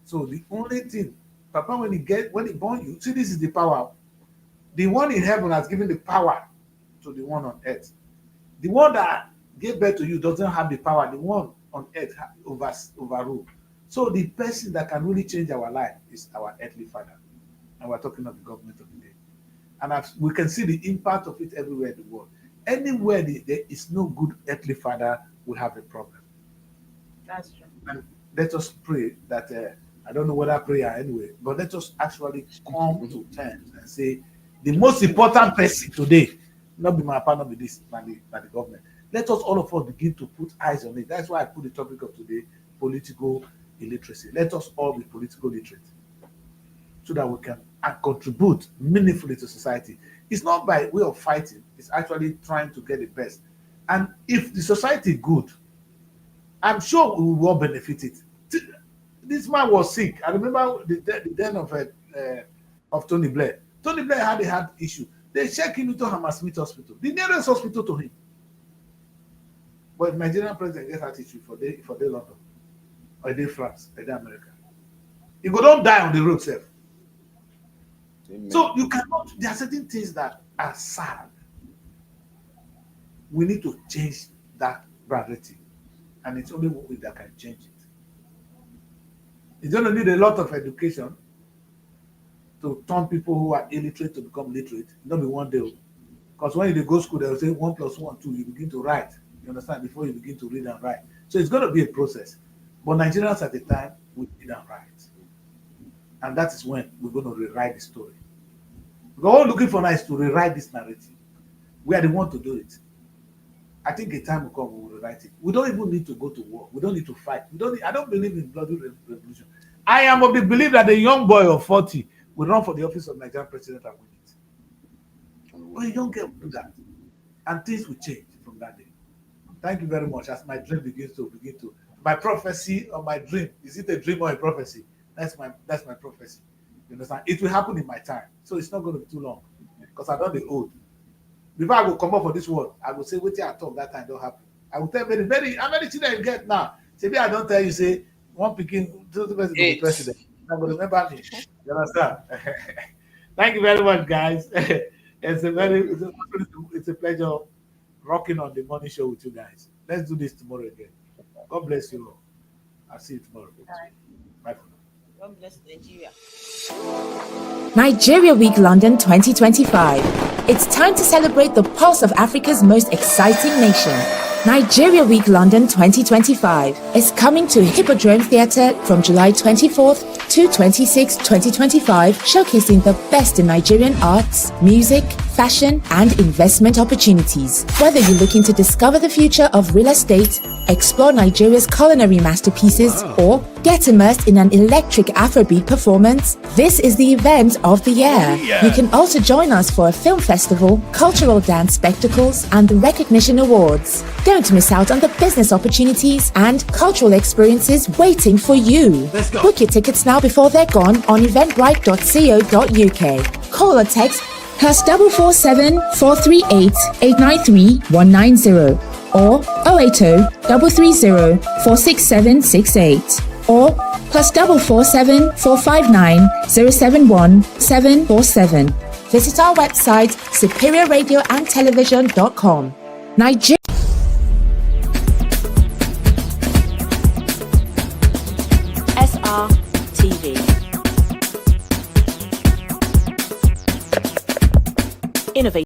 So the only thing, Papa, when he born you, see, this is the power. The one in heaven has given the power to the one on earth. The one that gave birth to you doesn't have the power. The one on earth overrule. So the person that can really change our life is our earthly father. And we're talking of the government of the day. And we can see the impact of it everywhere in the world. Anywhere there is no good earthly father, we have a problem. That's true. And let us pray that, I don't know whether prayer anyway, but let us actually come to terms and say, the most important person today, not be my partner, not be this, by the government. Let us, all of us, begin to put eyes on it. That's why I put the topic of today, political illiteracy. Let us all be political literate so that we can contribute meaningfully to society. It's not by way of fighting, it's actually trying to get the best. And if the society is good, I'm sure we will all benefit it. This man was sick. I remember the den of Tony Blair. Tony Blair had a heart issue. They checked him into Hammersmith Hospital, the nearest hospital to him. But the Nigerian president gets heart issue for day London, or day France, or day America. He go don't die on the road, sir. So you cannot. There are certain things that are sad. We need to change that narrative, and it's only one way that can change it. It's going to need a lot of education to turn people who are illiterate to become literate. Not be one day. Because when you go to school, they will say 1 + 1 = 2. You begin to write. You understand? Before you begin to read and write. So it's going to be a process. But Nigerians at the time will read and write. And that is when we're going to rewrite the story. We're all looking for now is to rewrite this narrative. We are the one to do it. I think a time will come we will rewrite it. We don't even need to go to war. We don't need to fight. I don't believe in bloody revolution. I am of the belief that a young boy of 40 will run for the office of Nigerian president and win it. But you don't get to do that. And things will change from that day. Thank you very much. As my dream begins to my prophecy or my dream, is it a dream or a prophecy? That's my prophecy. You understand? It will happen in my time. So it's not going to be too long. Because I don't be old. Before I will come up for this word, I will say, wait till I talk that time don't happen. I will tell how many children you get now? Say, I don't tell you, say, one picking, two person to be president. I'm going to remember me. You understand? Thank you very much, guys. It's a pleasure rocking on the morning show with you guys. Let's do this tomorrow again. God bless you all. I'll see you tomorrow. Bye for now. God bless Nigeria. Nigeria Week London 2025. It's time to celebrate the pulse of Africa's most exciting nation. Nigeria Week London 2025 is coming to Hippodrome Theatre from July 24th to 26, 2025, showcasing the best in Nigerian arts, music, fashion, and investment opportunities. Whether you're looking to discover the future of real estate, explore Nigeria's culinary masterpieces, or get immersed in an electric Afrobeat performance, this is the event of the year. You can also join us for a film festival, cultural dance spectacles, and the recognition awards. Don't miss out on the business opportunities and cultural experiences waiting for you. Book your tickets now before they're gone on eventbrite.co.uk. Call or text +447 438 893 190 or 080 330 46768 or +447 459 071 747. Visit our website superiorradioandtelevision.com. Nigeria. SRTV. Innovate.